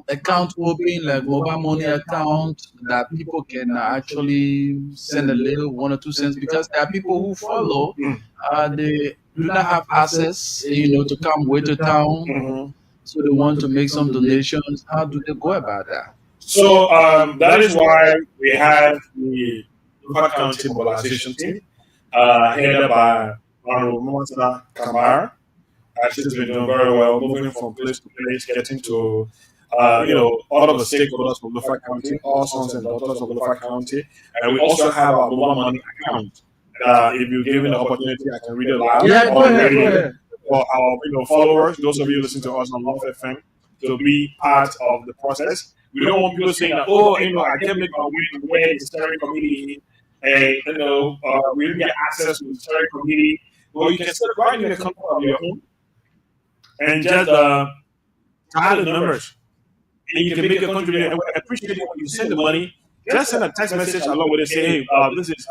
Speaker 4: account open, like mobile money account that people can actually send a little 1 or 2 cents? Because there are people who follow, they do not have access, to come way to town. So they want to make some donations. How do they go about that?
Speaker 9: So that is why we have the Lofa County Mobilization Team, headed by Honorable Monsa Kamara. She's been doing very well, moving from place to place, getting to, all of the stakeholders from Lofa County, all sons and daughters of Lofa County. And we also have our mobile money account. If you give me the opportunity, I can read it loud.
Speaker 4: Yeah, go ahead.
Speaker 9: For our followers, those of you listening to us on Love FM, to be part of the process. We don't want people saying that, I can't make my way to the steering committee, and we didn't get access to the steering committee. Well, you can sit right in the comfort of your home and just add the numbers, and you can make a contribution. And we appreciate it when you send the money. Just send a text message along with it. Say, hey, this is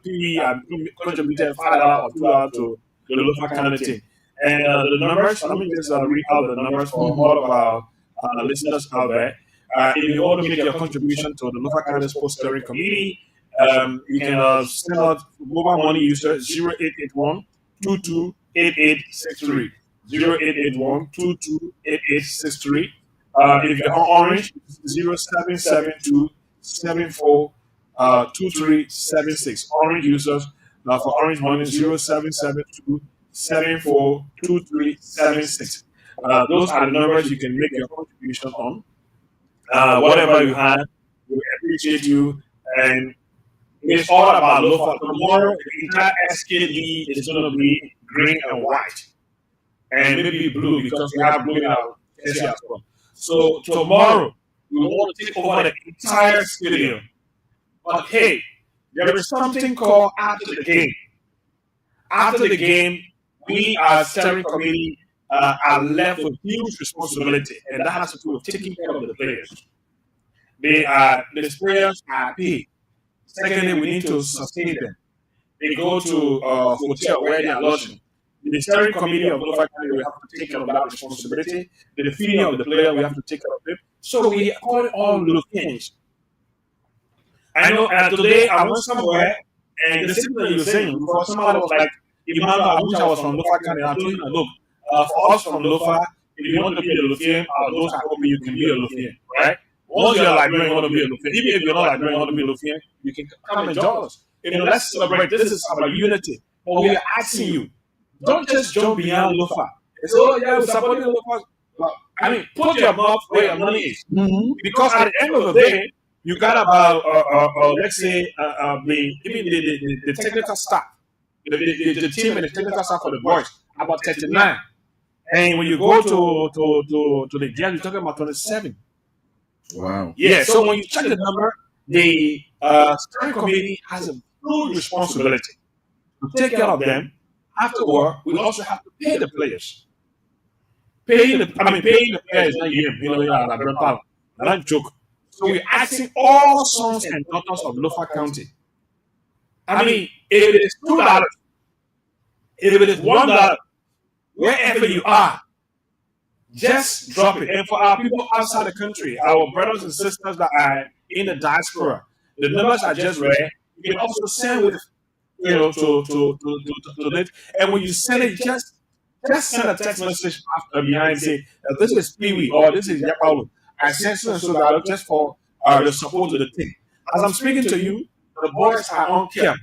Speaker 9: PV. I'm contributing $5 or $2 to the Lofa County team. And the numbers. Let me just read out the numbers for all of our listeners out there. If you want to make your contribution to the Lofa County Sports Steering Committee, you can send out mobile money user 0881 228863. 0881 228863. If you're on Orange, 0772 74 2376. Orange users, for Orange Money, 0772 74 2376. Those are the numbers you can make your contribution on. Whatever you have, we appreciate you. And it's all about Lofa. Tomorrow, the entire SKD is going to be green and white. And maybe blue, because we have blue in our jersey as well. So tomorrow, we want to take over the entire stadium. But hey, there is something called after the game. After the game, we as steering committee are left with huge responsibility, and that has to do with taking care of the players. The players are paid. Secondly, we need to sustain them. They go to a hotel where they are lodging. The steering committee of Lofa County, we have to take care of that responsibility. The feeding of the player, we have to take care of it. So we call it all little things. I know today I went somewhere, and the same thing you were saying, because somebody was like, Emmanuel, I wish I was from Lofa County. I told him, look, for us from Lofa, if you want to be a Lufian, those are hoping you can be a Lufian, right? Once you're like, you want to be a Lufian, even if you're not like, you want to be a Lufian, you can come and join us. Let's celebrate. This is about unity. But we are asking you, don't just jump beyond Lofa. It's we're supporting Lofa. Put your mouth where your money is. Because at the end of the day, you got about, let's say, the technical staff, the team and the technical staff for the boys, about 39. And when you go to the girls, you're talking about 27.
Speaker 4: Wow.
Speaker 9: Yeah, so when you check the number, the steering committee has a full responsibility to take care of them. Afterward, we also have to pay the players. Paying the players is not you, not joke. So we're asking all sons and daughters of Lofa County. If it is $2, if it is $1, wherever you are, Just drop it. And for our people outside the country, our brothers and sisters that are in the diaspora, the numbers I just read, you can also send with, to it. And when you send it, just send a text message after behind and say, this is Pee-wee or this is Yapalo. I sent so that just for the support of the team. As I'm speaking to you, the boys are on camp.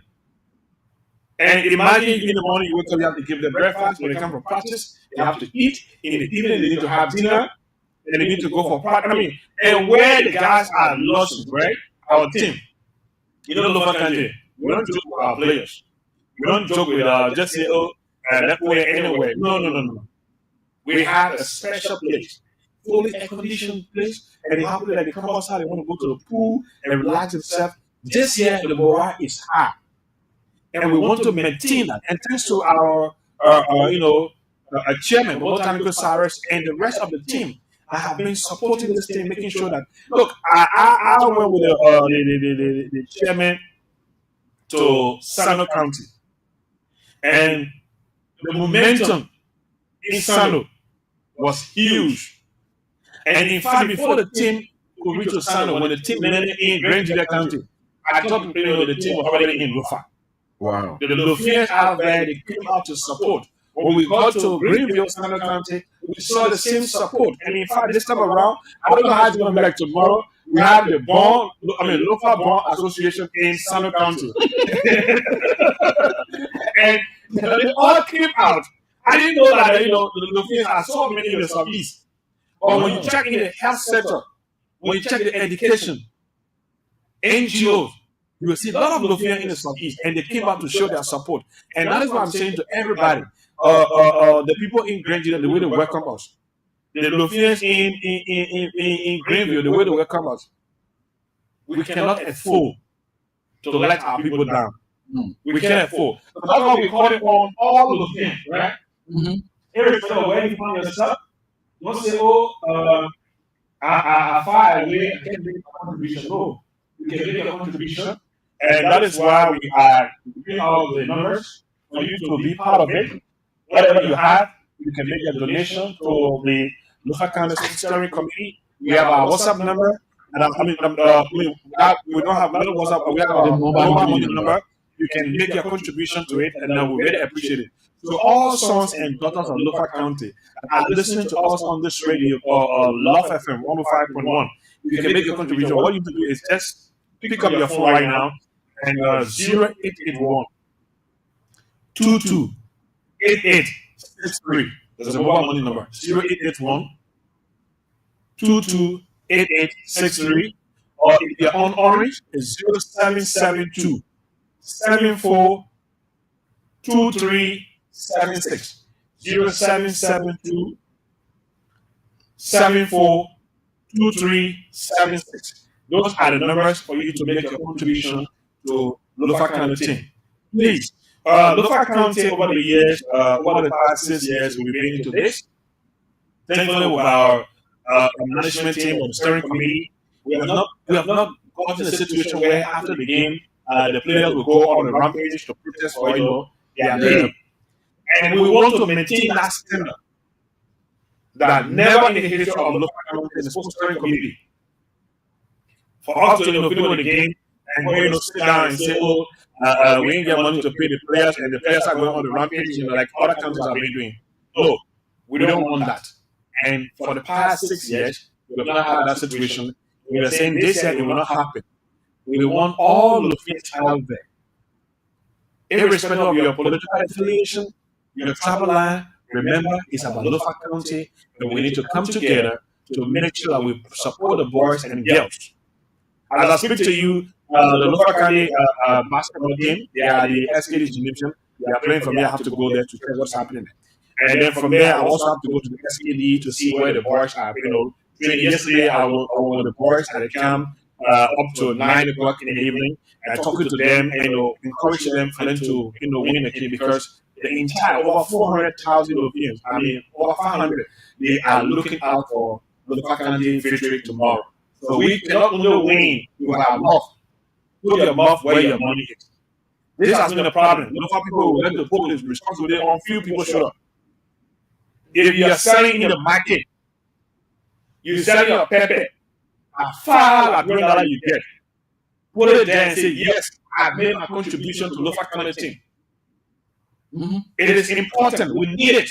Speaker 9: And imagine in the morning you wake up, you have to give them breakfast. When they come from practice, they have to eat. In the evening, they need to have dinner. And they need to go for practice. And where the guys are lost, right? Our team. Local country. We don't joke with our players. We don't joke with just say, that way anywhere. No. We have a special place, fully air-conditioned place, and they happen that they come outside, they want to go to the pool and relax themselves. This year, the morale is high. And we want to maintain that. And thanks to our chairman, Botanical Cyrus, and the rest of the team, I have been supporting this team, making sure that, look, I went with the chairman to Sano County. And the momentum in Sano was huge. And in fact, before the team could reach to Sano, when the team landed in Grand Julia County, I thought the team was already in Lufa.
Speaker 4: Wow.
Speaker 9: The Lufians out there, they came out to support. When we got to Greenville, Sano County, we saw the same support. And in fact, this time around, I don't know how it's going to be like tomorrow. We have the Lofa Bond Association in Sano County. And they all came out. I didn't know that, the Lufians are so many in the Southeast. But when you check in the health sector, when you check the education, NGOs, you will see a lot of Lufians in the Southeast, and they came out to show their support. And that is what I'm saying to everybody. The people in Greenville, the way they welcome us. The Lufians in Greenville, the way they welcome us. We cannot afford to let our people down. We can't afford. So that's why we call it on all Lufians, right?
Speaker 4: Mm-hmm.
Speaker 9: Irrespective of where you find yourself, don't say, I far away, I can't make a contribution. No, you can make a contribution. And that is why we are giving all the numbers for you to be part of it. Whatever you have, you can make a donation to the Lufa County Steering Committee. We have our WhatsApp number. And we don't have another WhatsApp, we have our mobile money number. You can make your contribution to it, and we really appreciate it. So all sons and daughters of Lufa County are listening to us on this radio or Love FM 105.1. You can make your contribution. What you need to do is just pick up your phone right now and 0881 22 8863. There's a mobile money number 0881 22 8863. Or if you're on Orange, it's 0772 74 2376. 0772 74 2376. Those are the numbers for you to make your contribution to Lufa County team. Please, Lufa County over the years, over the past 6 years, we've been into this. Thankfully, with our management team or the steering committee, we have not gotten a situation where after the game, the players will go on a rampage to protest for their team. And we want to maintain that standard that never in the history of Lufa County the sports steering committee for us to finish the game and sit down and say, we ain't get money to pay the players, and the players are going on the rampage, like other countries have been doing. No, we don't want that. And for the past 6 years, we have not had that situation. We are saying this year it will not happen. We want all the fans out there, irrespective of your political affiliation, your travel line. Remember, it's about Lufa County, and we need to come together to make sure that we support the boys and girls. As I speak to you, the Lufa County basketball team, they are the SKD Gymnasium. They are playing from there. I have to go there to check what's happening. And then from there, I also have to go to the SKD to see where the boys are. Training. Yesterday, I was with the boys at the camp up to 9 o'clock in the evening, and talking to them and encouraging them for them to win the game, because the entire over 400,000 Europeans, over 500, they are looking out for the Lufa County victory tomorrow. So we cannot only win with our mouth. Put your mouth where your money is. This has been a problem. Lufa people will let the put this responsibility on few people show up. If you are selling in the market, You sell your pepper as far as $20 you get. Put it there and say, yes, I've made my contribution to Lofa County team.
Speaker 4: Mhm.
Speaker 9: It is important. We need it.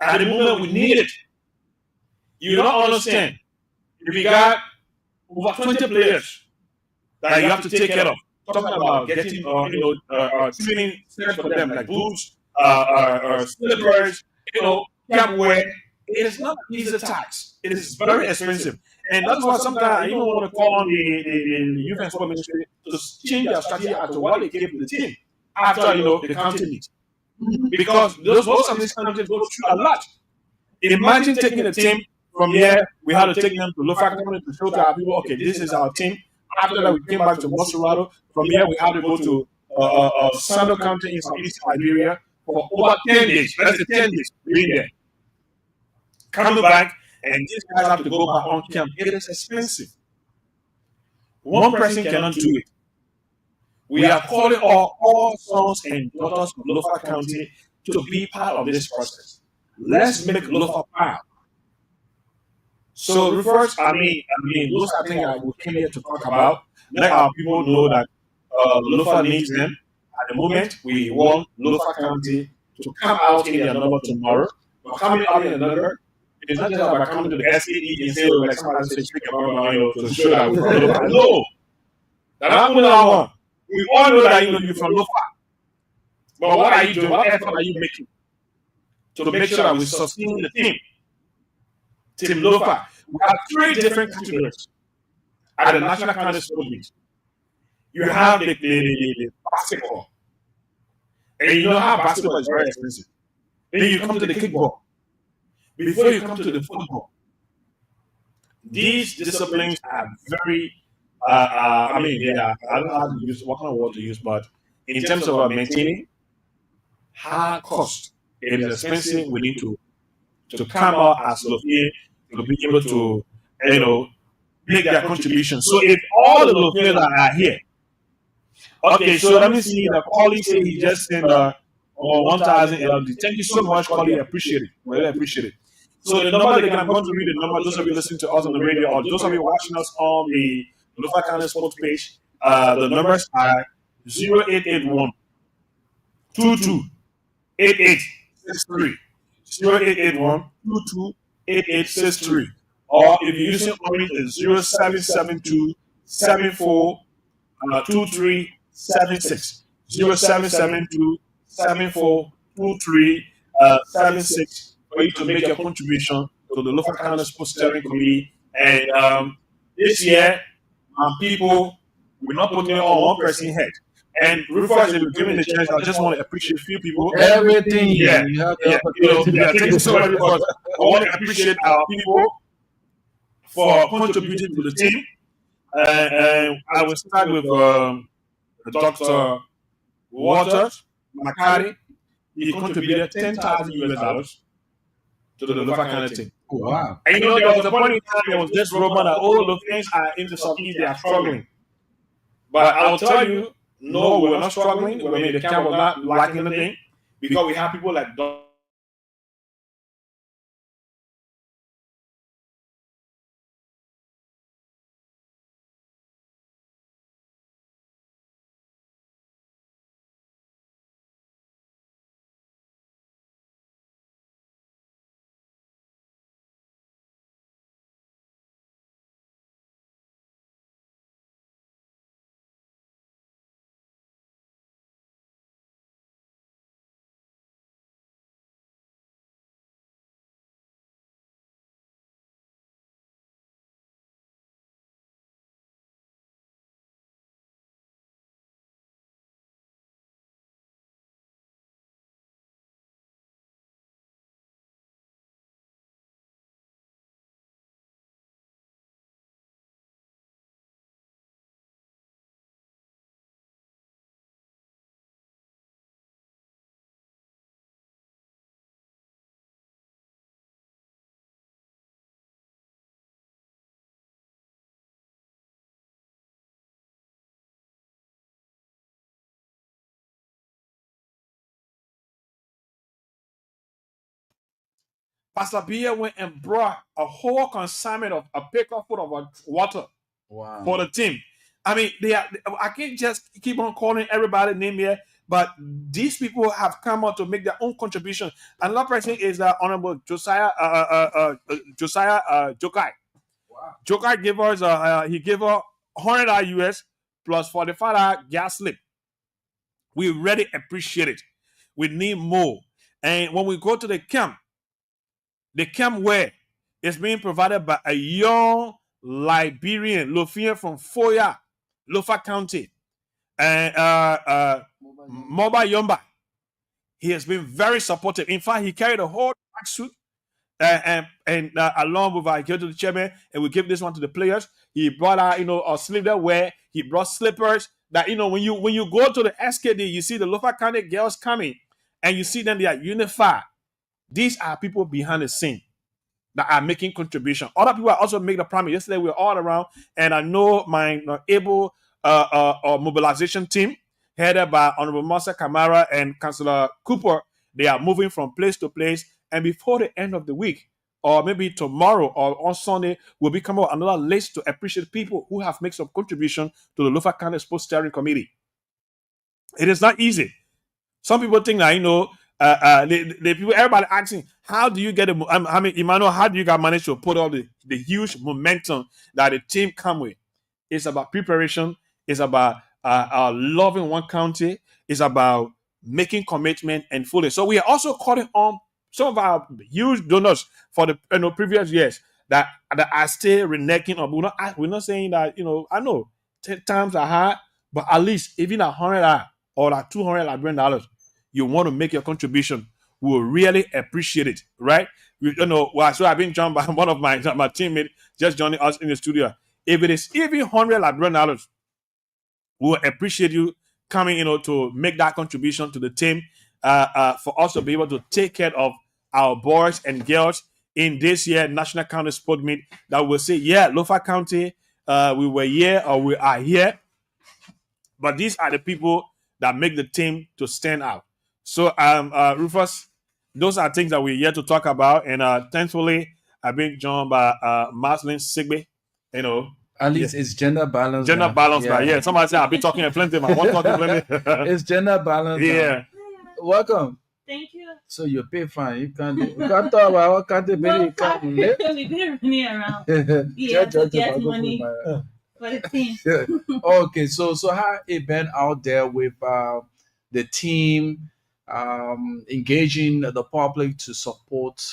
Speaker 9: At the moment, we need it. You don't understand. If you got over 20 players that you have to take care of, talking about getting, training sets for them, like boots, slippers, camp wear. It is not an easy task. It is very expensive. And that's why sometimes I even want to call on the youth and sport ministry to change their strategy as to what they give to the team after, the county meet. Because most of these countries go through a lot. Imagine taking a team from here, we had to take them to Lofa County to show to our people, okay, this is our team. After that, we came back to Mosurado. From here, we had to go to Sando County in Southeast Liberia for over 10 days. That's the 10 days being there. Coming back, and these guys have to go back on camp. It is expensive. One person cannot do it. We are calling all sons and daughters of Lofa County to be part of this process. Let's make Lofa proud. So first, those are things that we came here to talk about. Let our people know that Lofa needs them. At the moment, we want Lofa County to come out in their number tomorrow. But coming out in their number, it's not just about coming to the SAE and say, like somebody said, speak about to show that we're from Lofa. No, that's not only that one. We all know that you're from Lofa. But what are you doing? What effort are you making to make sure that we sustain the team? Team Lofa. We have 3 different categories at the National County Sport Meet. You have the basketball. And you know how basketball is very expensive. Then you come to the kickball. Before you come to the football. These disciplines are very, they are, I don't know how to use, what kind of word to use, but in terms of maintaining high cost, it is expensive. We need to come out as Lofie to be able to, make their contribution. So if all the Lofiers that are here, okay, so let me see, the colleague said he just sent 1,000 LD. Thank you so much, colleague. Appreciate it. Really appreciate it. So the number, again, I'm going to read the number. Those of you listening to us on the radio, or those of you watching us on the Lofa County Sports page, the numbers are 0881 22 8863. 0881 22 8863. Or if you're using Orange, it's 0772 74 2376. 0772 74 2376 for you to make your contribution to the Lofa County Sports Steering Committee. And this year, people, we're not putting it on one person's head. And Rufus, if you're giving the chance, I just want to appreciate a few people.
Speaker 4: Everything.
Speaker 9: Yeah.
Speaker 4: You have
Speaker 9: Thank you so much, because I want to appreciate our people for contributing to the team. And I will start with Dr. Waters Makari. He contributed $10,000 to the Lofa County team.
Speaker 4: Oh, wow.
Speaker 9: And there was a point in time there was this rumor that all the things are in the Southeast, they are struggling. But I will tell you, no, we're not struggling. The camp was not lacking anything, because we have people like Dr. Pastor Bia went and brought a whole consignment of a pickup full of water for the team. I mean, I can't just keep on calling everybody name here, but these people have come out to make their own contribution. Another person is Honorable Josiah Jokai.
Speaker 4: Wow.
Speaker 9: Jokai gave us he gave us $100 US plus $45 gas slip. We really appreciate it. We need more. And when we go to the camp where it's being provided by a young Liberian Lofian from Foya, Lofa County, and Moba Yomba. He has been very supportive. In fact, he carried a whole suit and along with I go to the chairman and we give this one to the players. He brought out a sleeveless wear. He brought slippers. That when you go to the SKD, you see the Lofa County girls coming, and you see them, they are unified. These are people behind the scene that are making contribution. Other people are also making the promise. Yesterday we were all around, and I know my able mobilization team headed by Honorable Marcel Kamara and Councillor Cooper. They are moving from place to place, and before the end of the week, or maybe tomorrow or on Sunday, we'll be coming with another list to appreciate people who have made some contribution to the Lofa County Sports Steering Committee. It is not easy. Some people think that the people, everybody asking, how do you get Emmanuel, how do you guys manage to put all the huge momentum that the team come with? It's about preparation. It's about loving one county. It's about making commitment and fully. So we are also calling on some of our huge donors for the previous years that are still reneging on. We're not saying that, I know times are hard, but at least even $100 or $200 you want to make your contribution, we will really appreciate it, right? So I've been joined by one of my teammates just joining us in the studio. If it is even $100, we will appreciate you coming, to make that contribution to the team, for us to be able to take care of our boys and girls in this year National County Sport Meet. That will say, yeah, Lofa County, we were here or we are here, but these are the people that make the team to stand out. So, Rufus, those are things that we're here to talk about, and thankfully, I've been joined by Marcelin Sigbe.
Speaker 4: At least it's gender balance.
Speaker 9: Gender balance, yeah. Somebody said I've been talking plenty. I want talking plenty.
Speaker 4: It's gender balance.
Speaker 9: Yeah.
Speaker 4: Welcome.
Speaker 1: Thank you.
Speaker 4: So you pay fine. You can't talk about what can't be.
Speaker 1: We've been running around. Yeah, to get money for the team.
Speaker 4: Okay, so how it been out there with the team, engaging the public to support,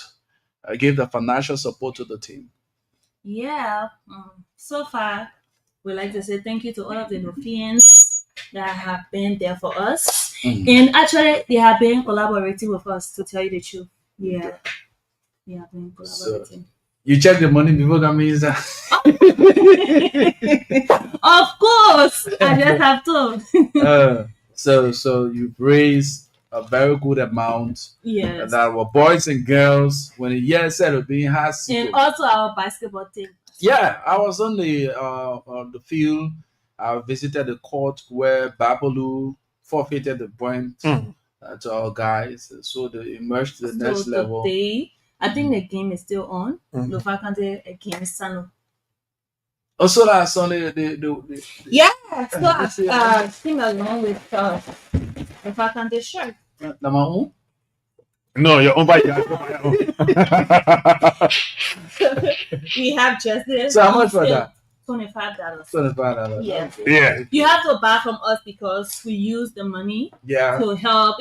Speaker 4: give the financial support to the team?
Speaker 1: Yeah, so far, we'd like to say thank you to all of the Europeans that have been there for us. Mm-hmm. And actually, they have been collaborating with us, to tell you the truth. Yeah, they have been collaborating.
Speaker 4: So, you check the money before that means that?
Speaker 1: Of course, I just have to.
Speaker 4: So you've raised a very good amount.
Speaker 1: Yes.
Speaker 4: That were boys and girls when the year said being high.
Speaker 1: And also our basketball team.
Speaker 4: Yeah, I was on the field. I visited the court where Babalu forfeited the point to our guys, so they emerged to the next level.
Speaker 1: Today, I think the game is still on. Lofa County against Sano.
Speaker 4: Also, last Sunday,
Speaker 1: yeah. So I sing along with Lofa County shirt.
Speaker 9: No, your own bike.
Speaker 1: We have just this.
Speaker 4: So how much for that?
Speaker 1: $25.
Speaker 4: $25.
Speaker 1: Yeah.
Speaker 9: Yeah.
Speaker 1: You have to buy from us because we use the money to help,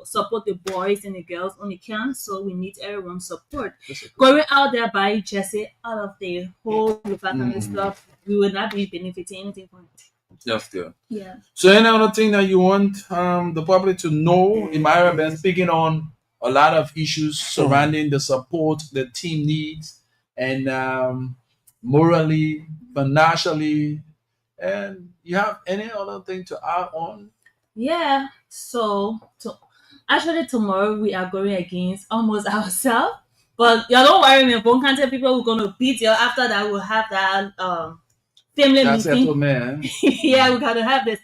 Speaker 1: support the boys and the girls on the camp. So we need everyone's support. Going out there buying jersey out of the whole Lofa stuff, we will not be benefiting anything from it.
Speaker 4: That's good.
Speaker 1: Yeah.
Speaker 4: So any other thing that you want the public to know? Imira been speaking on a lot of issues surrounding the support the team needs, and morally, financially, and you have any other thing to add on?
Speaker 1: Yeah. So actually tomorrow we are going against almost ourselves, but you don't worry, me. Bon County people who are gonna beat you. After that, we'll have that family meeting.
Speaker 4: Man.
Speaker 1: Yeah, we gotta have a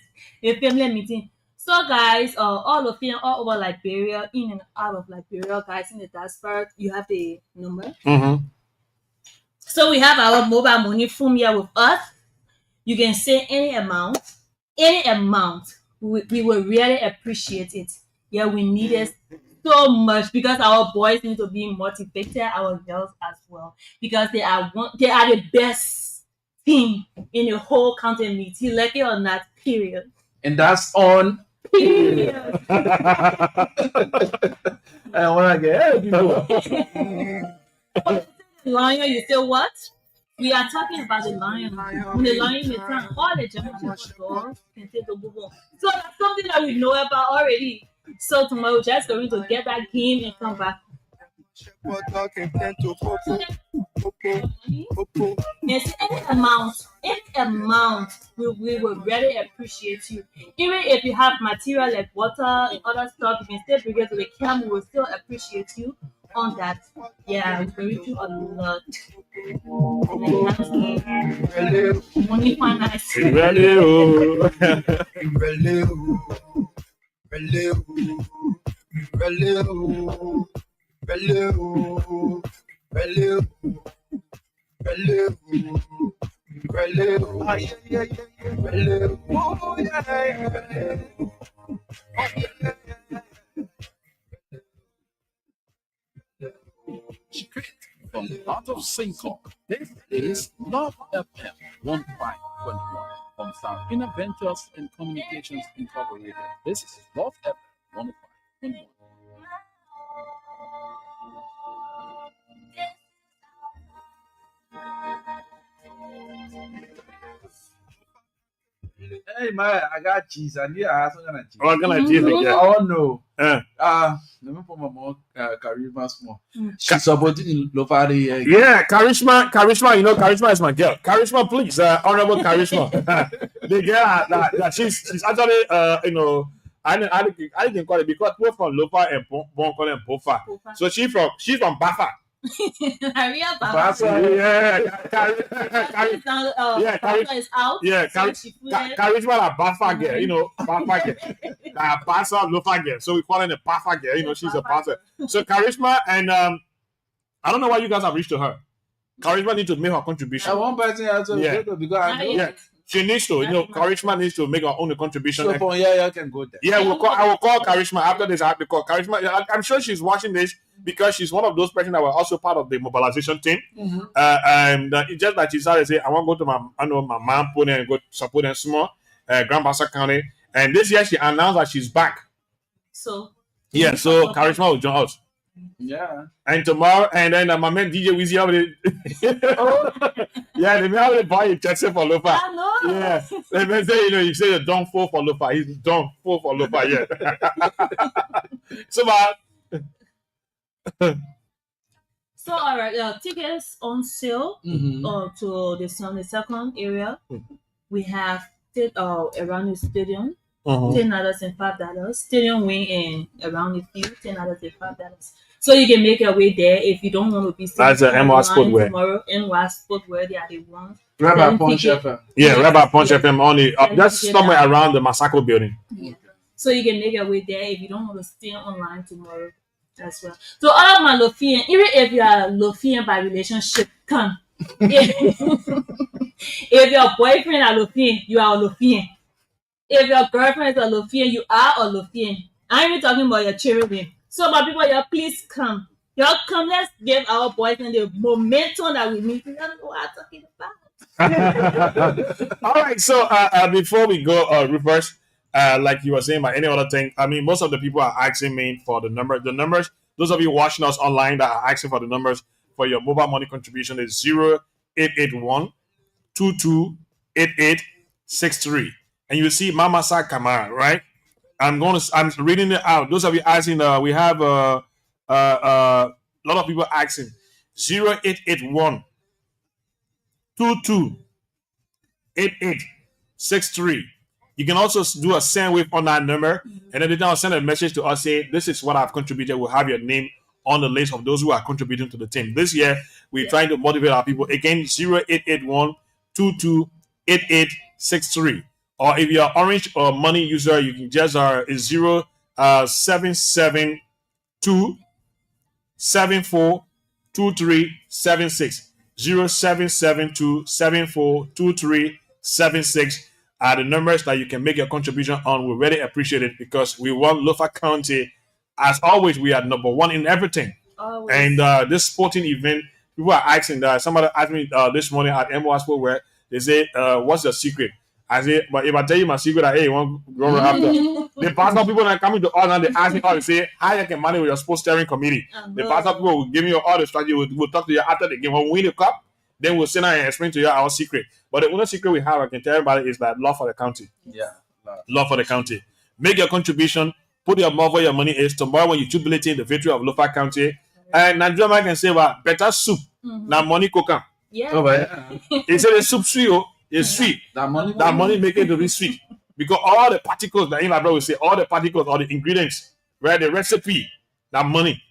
Speaker 1: family meeting. So guys, all of you all over Liberia, in and out of Liberia, guys in the diaspora, you have the number. So we have our mobile money from here with us. You can say any amount. We will really appreciate it. Yeah, we need it so much because our boys need to be motivated, our girls as well, because they are the best team in the whole county. You like it or not, period.
Speaker 4: And that's on
Speaker 1: period.
Speaker 4: I want to get
Speaker 1: Lion, you say what? We are talking about the lion. When the lion may turn, all the German people can take the boom. So that's something that we know about already. So tomorrow we're just going to get that game and come back. Yes, any amount, we will really appreciate you. Even if you have material like water and other stuff, you can still bring it to the camp. We will still appreciate you on that. Yeah, we reach you a lot. Money finance.
Speaker 2: From the heart of Sinko, this is Love FM 15.1 from South Inner Ventures and Communications Incorporated. This is Love FM 15.1.
Speaker 4: Hey man, I got cheese. I need to ask what kind of cheese.
Speaker 9: What kind of cheese?
Speaker 4: Oh no. Let me put my mom Charisma small. She's supporting Lofari.
Speaker 9: Yeah, Charisma. You know, Charisma is my girl. Charisma, please, honorable Charisma. The girl that she's actually I didn't call it because both from Lofa and Bon call them Pofa. So she's from Bafa.
Speaker 1: Charisma is out.
Speaker 9: Yeah, Charisma la Bafa girl, you know, Bafa girl. La Basa Lofa girl. So we call her the Bafa girl, you know, she's a Bafa. So Charisma and I don't know why you guys have reached to her. Charisma needs to make her contribution.
Speaker 4: One person has to because I know.
Speaker 9: She needs to, Charisma needs to make her own contribution.
Speaker 4: So I can go there.
Speaker 9: Yeah, I will call Charisma after this. I have to call Charisma. I'm sure she's watching this because she's one of those persons that were also part of the mobilization team. And it's just like she started to say, I want to go to my mom put and go support them small, Grand Bassa County. And this year she announced that she's back.
Speaker 1: So
Speaker 9: Charisma will join us.
Speaker 4: Yeah.
Speaker 9: And tomorrow, and then my man DJ Wizzy yeah, they may have to buy a Chelsea for Lofa.
Speaker 1: I know.
Speaker 9: Yeah. They may say, you say you're done for Lofa. He's done for Lofa, yeah.
Speaker 1: So all right, tickets on sale to the 72nd area. We have around the stadium. $10 and $5. Stadium wing and around the field, $10 and $5. So you can make your way there if you don't want to be.
Speaker 9: That's an NY Sportwear.
Speaker 1: Tomorrow, NY Sportwear, they are the ones.
Speaker 4: Rabbi Punch FM.
Speaker 9: Yeah, Rabbi Punch FM only. That's somewhere around the Masako building.
Speaker 1: Yeah. So you can make your way there if you don't want to stay online tomorrow as well. So all of my Lofian, even if you are Lofian by relationship, come. If your boyfriend are Lofian, you are Lofian. If your girlfriend is a Lofian, you are a Lofian. I ain't even talking about your children. So my people, y'all please come. Y'all come, let's give our boyfriend the momentum that we need. You don't know what I'm talking about.
Speaker 9: All right, so before we go reverse, like you were saying about any other thing, I mean, most of the people are asking me for the number. The numbers, those of you watching us online that are asking for the numbers for your mobile money contribution is 0881 228863. And you see Mama Sa Kamara, right? I'm reading it out. Those of you asking, we have a lot of people asking 0881 228863. You can also do a send wave on that number, and then they'll send a message to us saying, this is what I've contributed. We'll have your name on the list of those who are contributing to the team. This year, we're trying to motivate our people. Again, 0881 228863. Or if you're Orange or Money user, you can just is 0772 742376. 0772 are the numbers that you can make your contribution on. We really appreciate it because we want Lofa County, as always, we are number one in everything. Always. And this sporting event, people are asking that. Somebody asked me this morning at MOS Sport where they say, what's the secret? I say, but if I tell you my secret, hey, you want to go after? The pastor people that coming to us and they ask me all, they say, how you can manage with your sports steering committee. The pastor people will give you all the strategy. We'll talk to you after the game. When we win the cup, then we'll sit down and explain to you our secret. But the only secret we have, I can tell everybody, is that love for the county.
Speaker 4: Yeah.
Speaker 9: Love for the county. Make your contribution. Put your money where your money is. Tomorrow when you jubilate in the victory of Lofa County, and Nigeria man can say, well, better soup. Now money cook.
Speaker 1: Yeah.
Speaker 4: Oh, yeah.
Speaker 9: He said the soup sweet. It's sweet. That money make it to be sweet. Because all the particles, that my brother will say, all the particles, all the ingredients, where the recipe, that money.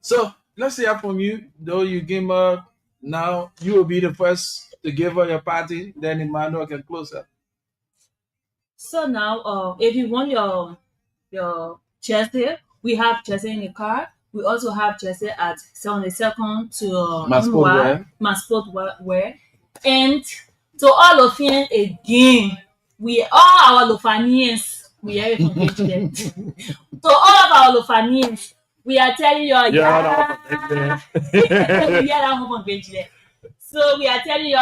Speaker 4: So let's hear from you. Though you came up, now you will be the first to give her your party, then Emmanuel can close up.
Speaker 1: So now, if you want your jersey, we have jersey in the car. We also have jersey at 72nd to Masport wear. And to all of you again, we all our Lofanians, we are congratulated. To all of our Lofanians, we are telling you, so we are telling you,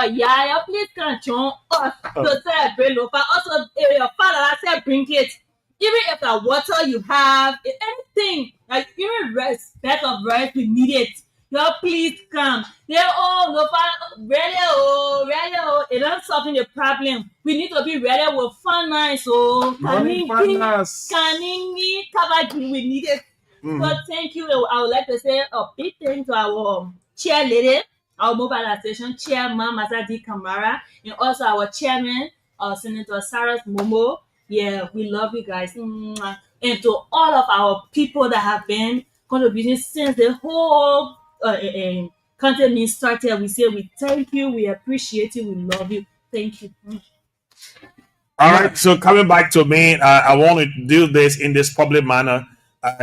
Speaker 1: please come join us to celebrate Lofa. Also, if your father said bring it, even if the water you have, anything, like even rice, bag of rice, we need it. Y'all please come. They're all Lofa ready, it don't solve the problem. We need to be ready with fun nice, Kaningi, Kabagi, we need it. So thank you. I would like to say a big thank to our chair lady, our mobilization chairman, Mazadi Kamara, and also our chairman, Senator Cyrus Momo. Yeah, we love you guys. And to all of our people that have been contributing since the whole content being started, we say we thank you, we appreciate you, we love you. Thank you.
Speaker 9: All right, so coming back to me, I want to do this in this public manner.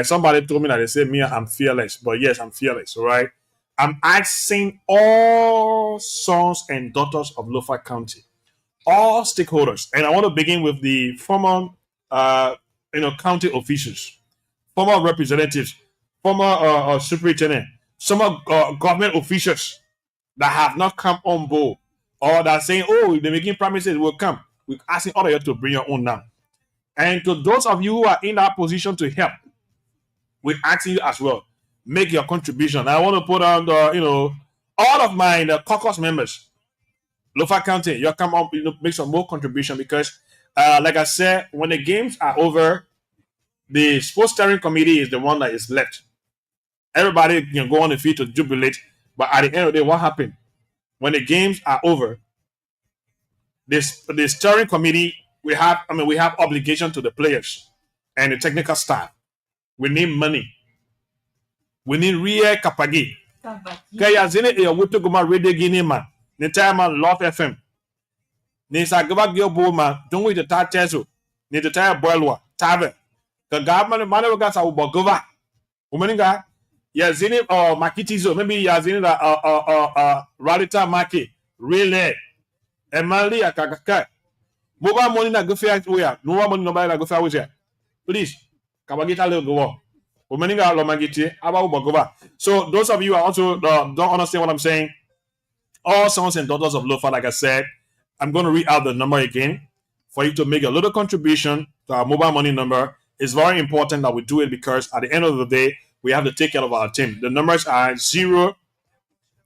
Speaker 9: Somebody told me that they said, Mia, I'm fearless. But yes, I'm fearless, all right? I'm asking all sons and daughters of Lofa County, all stakeholders, and I want to begin with the former county officials, former representatives, former superintendent, some government officials that have not come on board or that are saying, oh, they're making promises, will come. We're asking all of you to bring your own now. And to those of you who are in that position to help, we're asking you as well, make your contribution. I want to put on all of my caucus members, Lofa County, you come up, make some more contribution because, like I said, when the games are over, the sports steering committee is the one that is left. Everybody can go on the field to jubilate, but at the end of the day, what happened? When the games are over, the steering committee, we have obligation to the players and the technical staff. We need money. We need real kapagi. Kaya zine e wuto goma radio gini man. Ni time Love FM. Ni sa gaba gyo bo man. Don't we the ta teso. Ni the time boilwa. Tave. Ka government mane waga sa ubo gova. Umeninga ya zine makitizo. Maybe ya zine Ralita Maki. Really. Emali ya kakaka. Boba money na gofia uya. Nuwa money no ba na gofia uya. Please. Kabagita le go. So those of you who also don't understand what I'm saying, all sons and daughters of Lofa, like I said, I'm going to read out the number again for you to make a little contribution to our mobile money number. It's very important that we do it because at the end of the day, we have to take care of our team. The numbers are 0.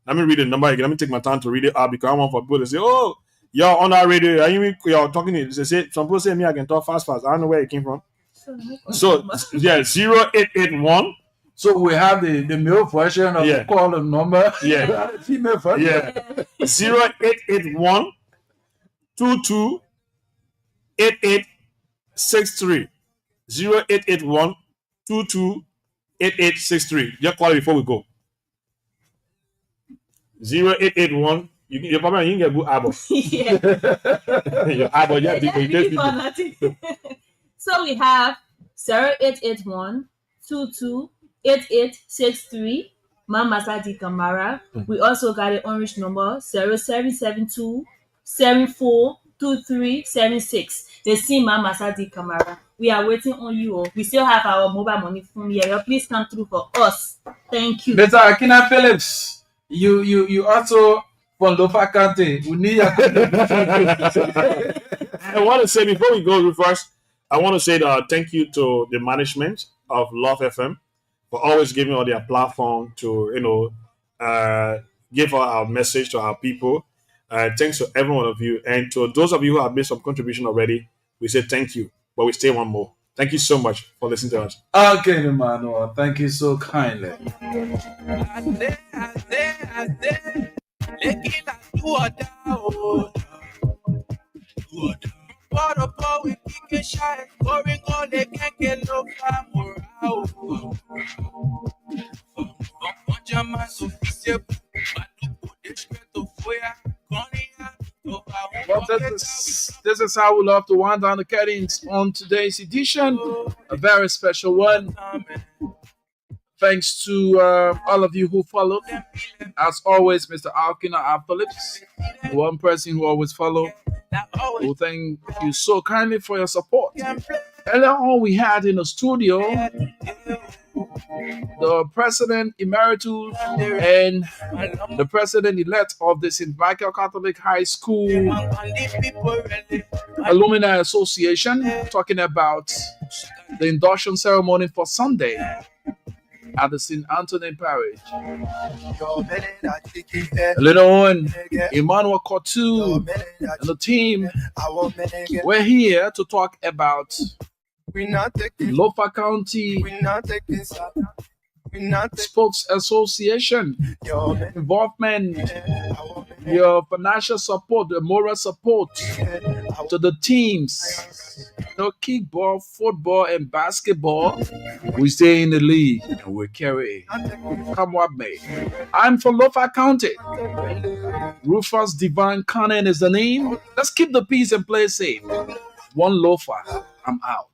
Speaker 9: Let me read the number again. Let me take my time to read it out because I want for people to say, oh, you're on our radio. You're talking to some people say me, I can talk fast. I don't know where it came from. So yeah, 0881.
Speaker 4: So we have the male version of the call number.
Speaker 9: Yeah.
Speaker 4: Female version.
Speaker 9: Yeah. 0881 22 8863. 0881 22 8863. Just call it before we go. 0881 You probably you get good abo.
Speaker 1: Yeah.
Speaker 9: Your abo, yeah,
Speaker 1: So we have 0881 228863 Mama Sadi Kamara. We also got an orange number 0772 742376. They see Mama Sadi Kamara. We are waiting on you. We still have our mobile money from here. Please come through for us. Thank you.
Speaker 4: Mr. Akina Phillips, you also from Lofa County. We need
Speaker 9: I want to say before we go first, I want to say thank you to the management of Love FM for always giving us their platform to give our message to our people. Thanks to every one of you, and to those of you who have made some contribution already, we say thank you, but we stay one more. Thank you so much for listening to us.
Speaker 4: Okay, Emmanuel, thank you so kindly. Well, this is how we love to wind down the curtains on today's edition. A very special one. Thanks to all of you who followed. As always, Mr. Akina Phillips, one person who always followed. Well, thank you so kindly for your support. Earlier on, we had in the studio the president emeritus and the president-elect of the St. Michael Catholic High School Alumni Association, talking about the induction ceremony for Sunday at the St. Anthony Parish. Later on, Emmanuel Kotu and the team were here to talk about Lofa County Sports Association involvement, your financial support, the moral support to the teams, kickball, football, and basketball. We stay in the league and we carry it. Come what may. I'm from Lofa County. Rufus Divine Cannon is the name. Let's keep the peace and play safe. One Lofa. I'm out.